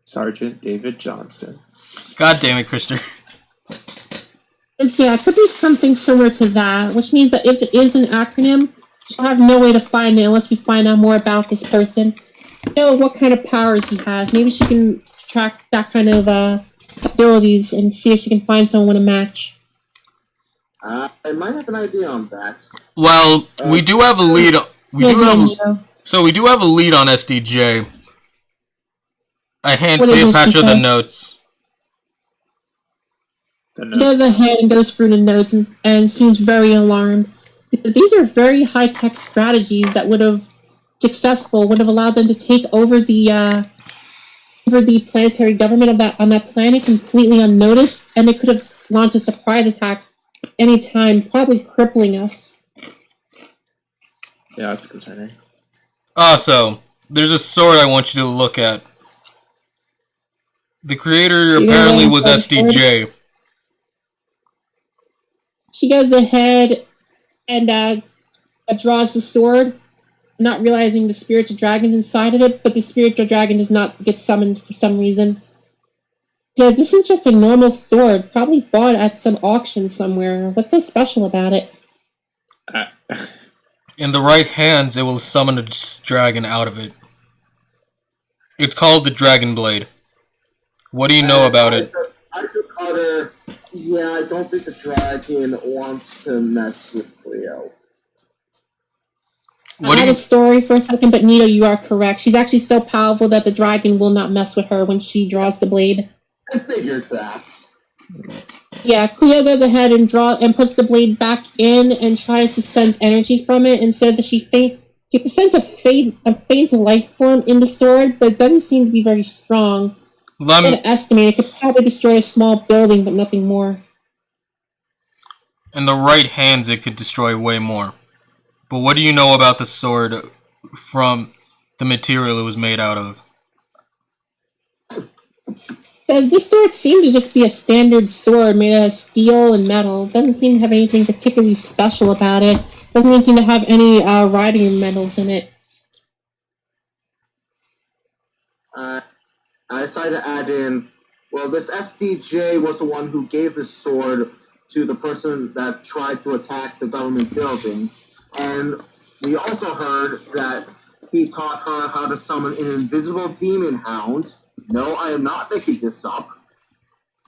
Speaker 5: Sergeant David Johnson.
Speaker 1: God damn it, Krister.
Speaker 2: Yeah, it could be something similar to that, which means that if it is an acronym, she'll have no way to find it unless we find out more about this person. You know what kind of powers he has. Maybe she can track that kind of abilities and see if she can find someone to match.
Speaker 4: I might have an idea on that.
Speaker 1: Well, we do have a lead. We do have a lead on SDJ. I hand Cleopatra the notes.
Speaker 2: He goes ahead and goes through the notes and seems very alarmed, because these are very high-tech strategies that would have allowed them to take over the planetary government on that planet completely unnoticed, and they could have launched a surprise attack any time, probably crippling us.
Speaker 5: Yeah, that's concerning.
Speaker 1: Also, there's a sword I want you to look at. The creator apparently was SDJ.
Speaker 2: She goes ahead and draws the sword, not realizing the spiritual dragon's inside of it, but the spiritual dragon does not get summoned for some reason. Yeah, this is just a normal sword, probably bought at some auction somewhere. What's so special about it?
Speaker 1: In the right hands, it will summon a dragon out of it. It's called the Dragon Blade. What do you know about it?
Speaker 4: I could utter, yeah, I don't think the dragon wants to mess with Cleo.
Speaker 2: I had a story for a second, but Nito, you are correct. She's actually so powerful that the dragon will not mess with her when she draws the blade.
Speaker 4: I figured that.
Speaker 2: Yeah, Cleo goes ahead and puts the blade back in and tries to sense energy from it, and says that she can sense a faint life form in the sword, but it doesn't seem to be very strong. I'm going to estimate it could probably destroy a small building, but nothing more.
Speaker 1: In the right hands, it could destroy way more. But what do you know about the sword from the material it was made out of?
Speaker 2: So this sword seems to just be a standard sword made out of steel and metal. It doesn't seem to have anything particularly special about it. Doesn't even seem to have any writing metals in it.
Speaker 4: I decided to add in, well, this SDJ was the one who gave the sword to the person that tried to attack the government building. And we also heard that he taught her how to summon an invisible demon hound. No, I am not making this up.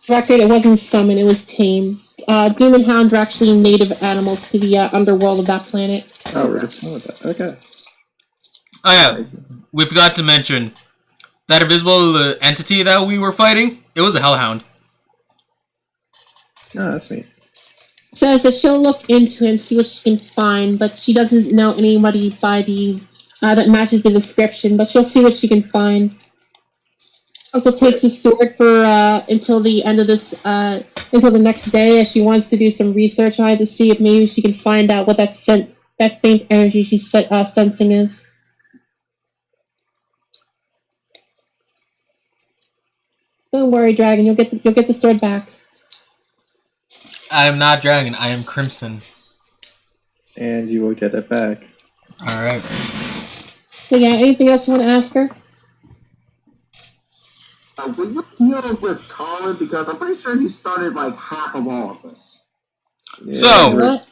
Speaker 2: Record, it wasn't summon, it was tame. Demon hounds are actually native animals to the underworld of that planet.
Speaker 5: Oh, we're just going with that. Okay.
Speaker 1: Oh yeah, we forgot to mention that invisible entity that we were fighting. It was a hellhound.
Speaker 5: Oh, that's neat.
Speaker 2: Says that she'll look into it and see what she can find, but she doesn't know anybody by these that matches the description. But she'll see what she can find. Also takes the sword for until the end of this until the next day, as she wants to do some research on it to see if maybe she can find out what that faint energy she's sensing is. Don't worry, Dragon. You'll get the sword back.
Speaker 1: I am not Dragon. I am Crimson.
Speaker 5: And you will get it back.
Speaker 1: All right.
Speaker 2: So yeah, anything else you want to ask her?
Speaker 4: Will you deal with Colin, because I'm pretty sure he started like half of all of this.
Speaker 5: Yeah,
Speaker 1: So,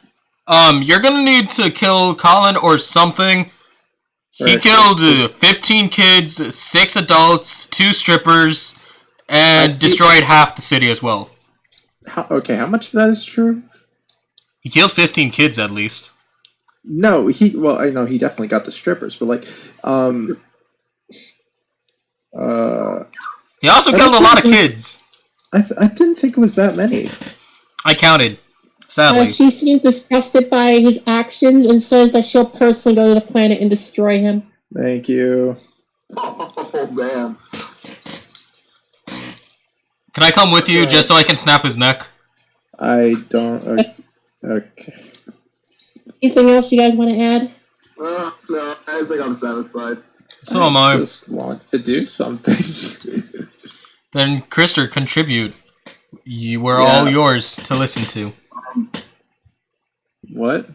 Speaker 1: you're gonna need to kill Colin or something. He killed 15 kids, 6 adults, 2 strippers, and destroyed half the city as well.
Speaker 5: How much of that is true?
Speaker 1: He killed 15 kids at least.
Speaker 5: No, I know he definitely got the strippers, but like,
Speaker 1: he also killed a lot of kids.
Speaker 5: I didn't think it was that many.
Speaker 1: I counted. Sadly.
Speaker 2: She seems disgusted by his actions and says that she'll personally go to the planet and destroy him.
Speaker 5: Thank you.
Speaker 4: Oh, man.
Speaker 1: Can I come with you just so I can snap his neck?
Speaker 5: I don't... Okay.
Speaker 2: Anything else you guys want to add?
Speaker 4: No, I think I'm satisfied.
Speaker 1: So am I.
Speaker 5: Just want to do something.
Speaker 1: Then, Krister, contribute. We're all yours to listen to.
Speaker 5: What?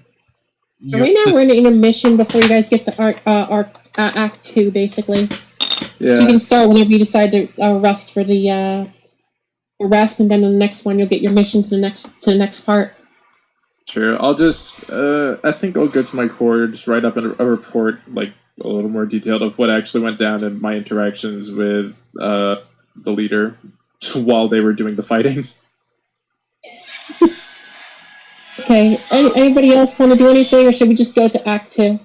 Speaker 2: So right now we're in an intermission before you guys get to Act 2, basically.
Speaker 5: Yeah.
Speaker 2: So you can start whenever you decide to rest for the rest, and then the next one you'll get your mission to the next part.
Speaker 5: Sure. I'll just I think I'll go to my core, just write up a report, like a little more detailed of what actually went down and my interactions with the leader while they were doing the fighting.
Speaker 2: Okay. Anybody else want to do anything, or should we just go to Act 2?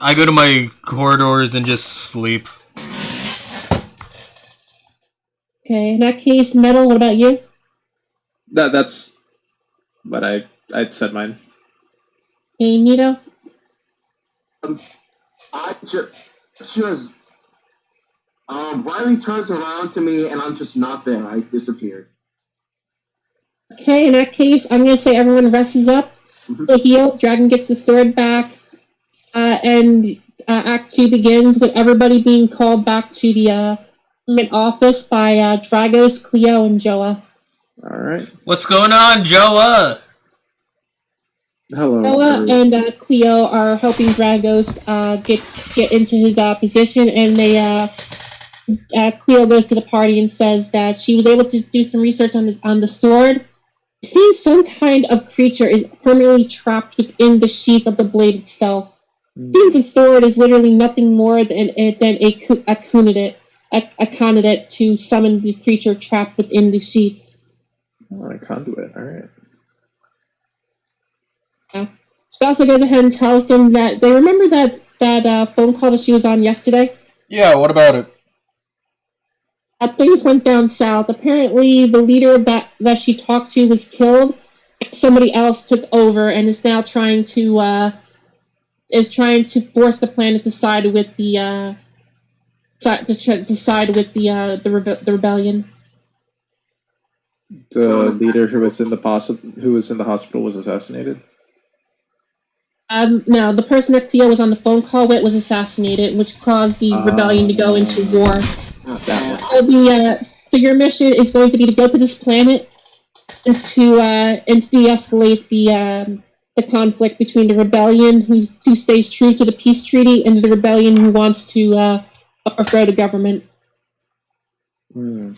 Speaker 1: I go to my corridors and just sleep.
Speaker 2: Okay. In that case, Metal, what about you?
Speaker 5: That's what I'd said mine.
Speaker 2: Hey, Nito?
Speaker 4: I just Riley turns around to me and I'm just not there. I disappeared.
Speaker 2: Okay, in that case, I'm going to say everyone rests up. The heal, Dragon gets the sword back, and Act 2 begins with everybody being called back to the office by Dragos, Cleo, and Joa.
Speaker 5: Alright.
Speaker 1: What's going on, Joa?
Speaker 5: Hello.
Speaker 2: Joa and Cleo are helping Dragos get into his position, and they Cleo goes to the party and says that she was able to do some research on the sword. It seems some kind of creature is permanently trapped within the sheath of the blade itself. It seems the sword is literally nothing more than a conduit to summon the creature trapped within the sheath.
Speaker 5: Oh, a conduit. All right.
Speaker 2: Yeah. She also goes ahead and tells them that they remember that phone call that she was on yesterday.
Speaker 1: Yeah, what about it?
Speaker 2: Things went down south. Apparently, the leader that she talked to was killed. Somebody else took over and is now trying to force the planet to side with the rebellion.
Speaker 5: The leader who was in the hospital was assassinated.
Speaker 2: No, the person that Cleo was on the phone call with was assassinated, which caused the rebellion to go into war. So your mission is going to be to go to this planet and to de-escalate the conflict between the rebellion who stays true to the peace treaty and the rebellion who wants to overthrow the government.
Speaker 5: All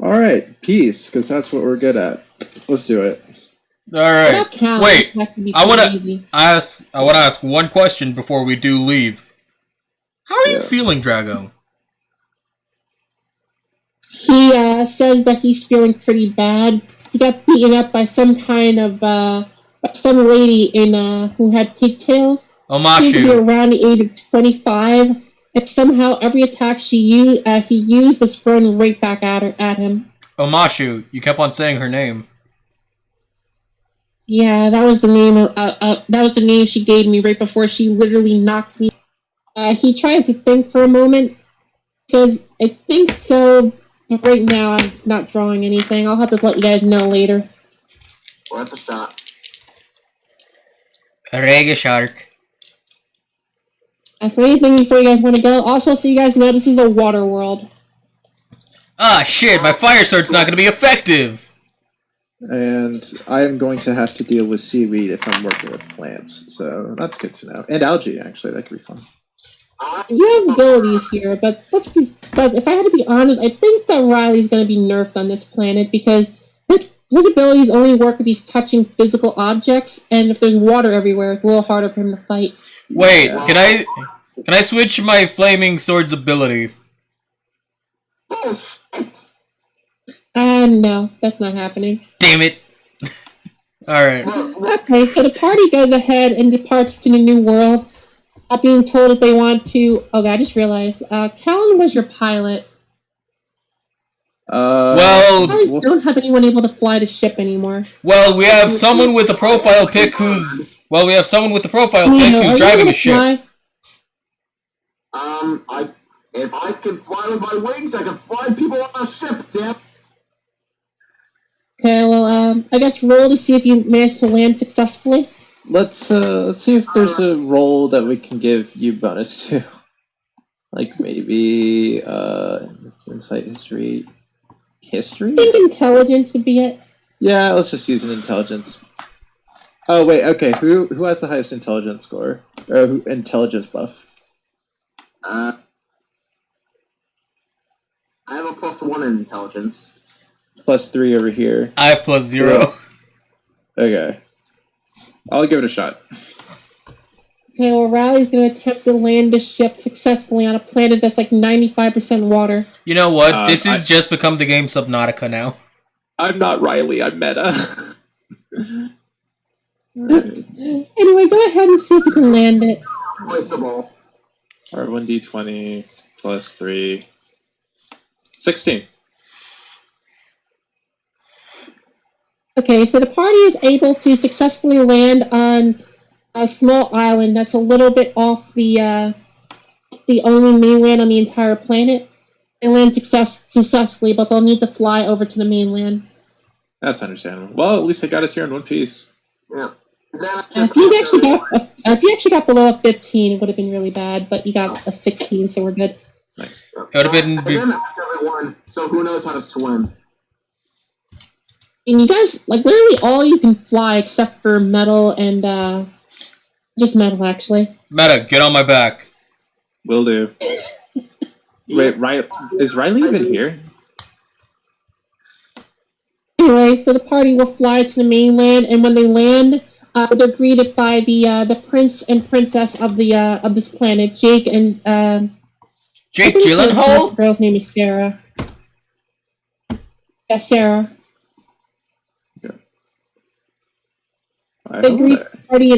Speaker 5: right, peace, because that's what we're good at. Let's do it.
Speaker 1: All right. Wait, I want to ask one question before we do leave. How are you feeling, Drago?
Speaker 2: He says that he's feeling pretty bad. He got beaten up by some kind of some lady in who had pigtails.
Speaker 1: Omashu.
Speaker 2: Seemed to be around the age of 25, and somehow every attack he used was thrown right back at him.
Speaker 1: Omashu, you kept on saying her name.
Speaker 2: Yeah, that was the name. That was the name she gave me right before she literally knocked me. He tries to think for a moment. Says, "I think so." But right now, I'm not drawing anything. I'll have to let you guys know later.
Speaker 4: Well, that's a shot.
Speaker 1: Rega shark.
Speaker 2: So anything before you guys want to go? Also, so you guys know, this is a water world.
Speaker 1: Ah, shit, my fire sword's not going to be effective.
Speaker 5: And I am going to have to deal with seaweed if I'm working with plants. So that's good to know. And algae, actually. That could be fun.
Speaker 2: You have abilities here, but if I had to be honest, I think that Riley's going to be nerfed on this planet because his abilities only work if he's touching physical objects, and if there's water everywhere, it's a little harder for him to fight.
Speaker 1: Wait, can I switch my flaming sword's ability?
Speaker 2: No, that's not happening.
Speaker 1: Damn it. Alright.
Speaker 2: Okay, so the party goes ahead and departs to the new world. Being told that they want to... Oh, God, I just realized. Callan was your pilot.
Speaker 1: Well...
Speaker 2: You guys don't have anyone able to fly the ship anymore.
Speaker 1: Well, we have someone with a profile pic who's... Well, we have someone with the profile pic who's driving a ship.
Speaker 4: If I can fly with my wings, I can fly people on a ship, damn.
Speaker 2: Okay, well, I guess roll to see if you managed to land successfully.
Speaker 5: Let's see if there's a role that we can give you bonus to. Like maybe insight history. History?
Speaker 2: I think intelligence would be it.
Speaker 5: Yeah, let's just use an intelligence. Oh wait, okay. Who has the highest intelligence score? Or intelligence buff?
Speaker 4: I have a +1 in intelligence.
Speaker 5: +3 over here.
Speaker 1: I have +0.
Speaker 5: Okay. I'll give it a shot.
Speaker 2: Okay, well, Riley's going to attempt to land the ship successfully on a planet that's like 95% water.
Speaker 1: You know what? This has just become the game Subnautica now.
Speaker 5: I'm not Riley, I'm Meta.
Speaker 2: Anyway, go ahead and see if you can land it.
Speaker 4: Place the ball.
Speaker 5: Alright, 1d20 +3. 16.
Speaker 2: Okay, so the party is able to successfully land on a small island that's a little bit off the only mainland on the entire planet. They land successfully, but they'll need to fly over to the mainland.
Speaker 5: That's understandable. Well, at least they got us here in one piece.
Speaker 4: Yeah.
Speaker 2: If you actually got below a 15, it would have been really bad, but you got a 16, so we're good.
Speaker 5: Nice.
Speaker 1: It would have been...
Speaker 4: And then after everyone, so who knows how to swim?
Speaker 2: And you guys, like, literally all you can fly except for Metal and, just Metal, actually.
Speaker 1: Meta, get on my back.
Speaker 5: Will do. Wait, is Riley even here?
Speaker 2: Anyway, so the party will fly to the mainland, and when they land, they're greeted by the prince and princess of this planet, Jake and
Speaker 1: Jake
Speaker 2: The
Speaker 1: Gyllenhaal?
Speaker 2: girl's name is Sarah. Yeah, Sarah. They greet the party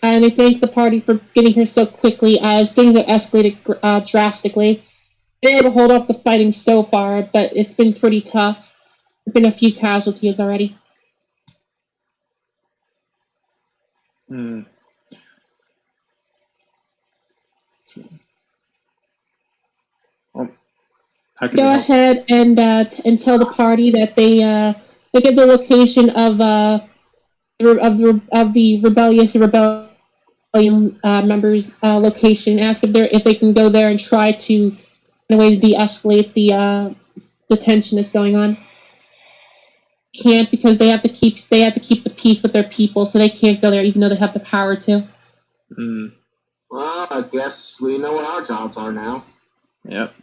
Speaker 2: and they thank the party for getting here so quickly, as things have escalated drastically. They're able to hold off the fighting so far, but it's been pretty tough. There've been a few casualties already.
Speaker 5: Hmm. Well, how can
Speaker 2: Go ahead and tell the party that they get the location of the rebellious rebellion members' location. Ask if they can go there and try to, in a way, de-escalate the tension that's going on. Can't, because they have to keep the peace with their people, so they can't go there even though they have the power to.
Speaker 4: Well, I guess we know what our jobs are now.
Speaker 5: Yep.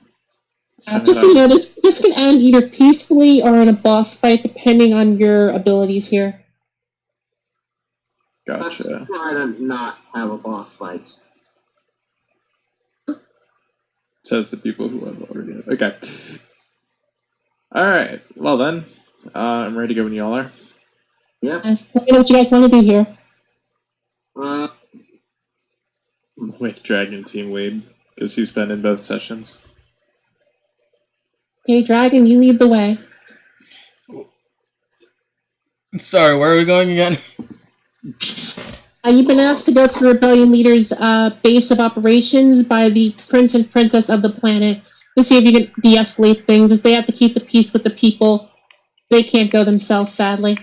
Speaker 2: Just so you know, this can end either peacefully or in a boss fight, depending on your abilities here.
Speaker 5: Gotcha.
Speaker 4: Let's try to not have a boss fight.
Speaker 5: Says the people who have already. Okay. All right. Well then, I'm ready to go when y'all are.
Speaker 4: Yep.
Speaker 2: Let me know what you guys want to do here.
Speaker 5: Wait, Dragon team lead, because he's been in both sessions.
Speaker 2: Okay, Dragon, you lead the way.
Speaker 1: Sorry, where are we going again?
Speaker 2: You've been asked to go to the Rebellion Leader's base of operations by the Prince and Princess of the planet to see if you can de-escalate things. If they have to keep the peace with the people, they can't go themselves, sadly.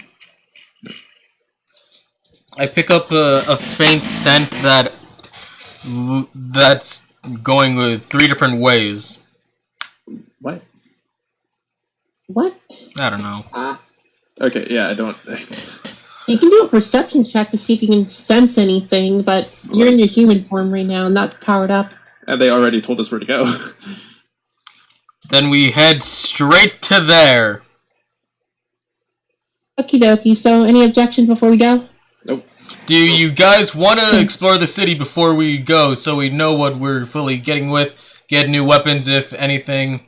Speaker 1: I pick up a faint scent that's going with 3 different ways.
Speaker 5: What?
Speaker 2: What?
Speaker 1: I don't know.
Speaker 5: Okay, yeah, I don't.
Speaker 2: You can do a perception check to see if you can sense anything, but you're in your human form right now, not powered up.
Speaker 5: And they already told us where to go.
Speaker 1: Then we head straight to there.
Speaker 2: Okie dokie, so any objections before we go?
Speaker 5: Nope.
Speaker 1: Do you guys want to explore the city before we go, so we know what we're fully getting with? Get new weapons, if anything,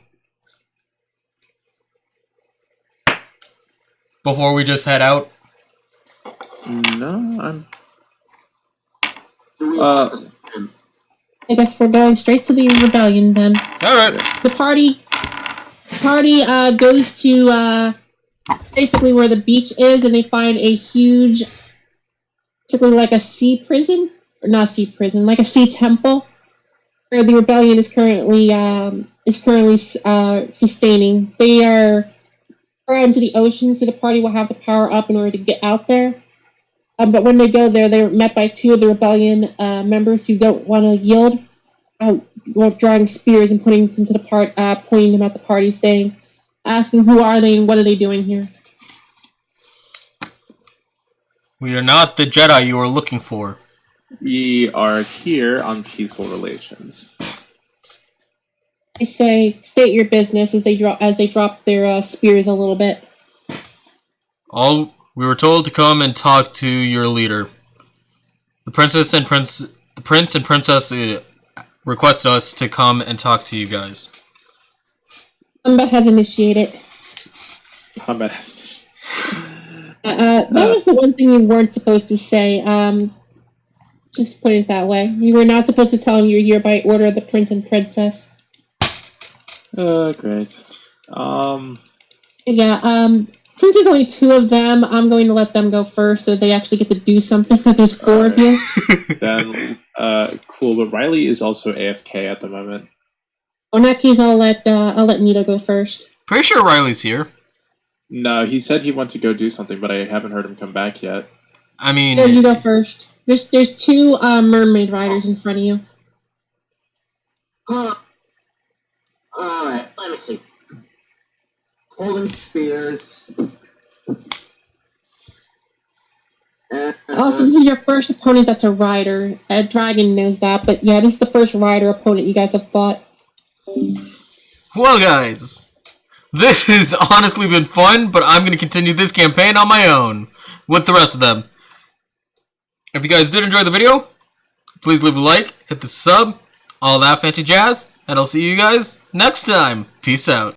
Speaker 1: before we just head out?
Speaker 5: No, I'm.
Speaker 2: I guess we're going straight to the rebellion then.
Speaker 1: Alright.
Speaker 2: The party goes to basically where the beach is, and they find a huge, basically like a sea prison, or not sea prison, like a sea temple, where the rebellion is currently sustaining. They are far into the ocean, so the party will have the power up in order to get out there. But when they go there, they're met by 2 of the rebellion members who don't want to yield, drawing spears and pointing them at the party, asking who are they and what are they doing here.
Speaker 1: We are not the Jedi you are looking for.
Speaker 5: We are here on peaceful relations.
Speaker 2: They say, state your business as they drop their spears a little bit.
Speaker 1: We were told to come and talk to your leader. The prince and princess requested us to come and talk to you guys.
Speaker 2: Combat has initiated.
Speaker 5: Combat has.
Speaker 2: That was the one thing you weren't supposed to say. Just put it that way. You were not supposed to tell him you're here by order of the prince and princess.
Speaker 5: Great.
Speaker 2: Yeah, since there's only 2 of them, I'm going to let them go first so they actually get to do something, because there's 4 of you.
Speaker 5: Then, cool, but Riley is also AFK at the moment.
Speaker 2: In that case, I'll let Nito go first.
Speaker 1: Pretty sure Riley's here.
Speaker 5: No, he said he went to go do something, but I haven't heard him come back yet.
Speaker 1: I mean...
Speaker 2: No, you go first. There's 2 mermaid riders in front of you.
Speaker 4: Alright, let me see. Holding spears.
Speaker 2: Also, this is your first opponent that's a rider. Dragon knows that, but yeah, this is the first rider opponent you guys have fought.
Speaker 1: Well, guys, this has honestly been fun, but I'm going to continue this campaign on my own with the rest of them. If you guys did enjoy the video, please leave a like, hit the sub, all that fancy jazz, and I'll see you guys next time. Peace out.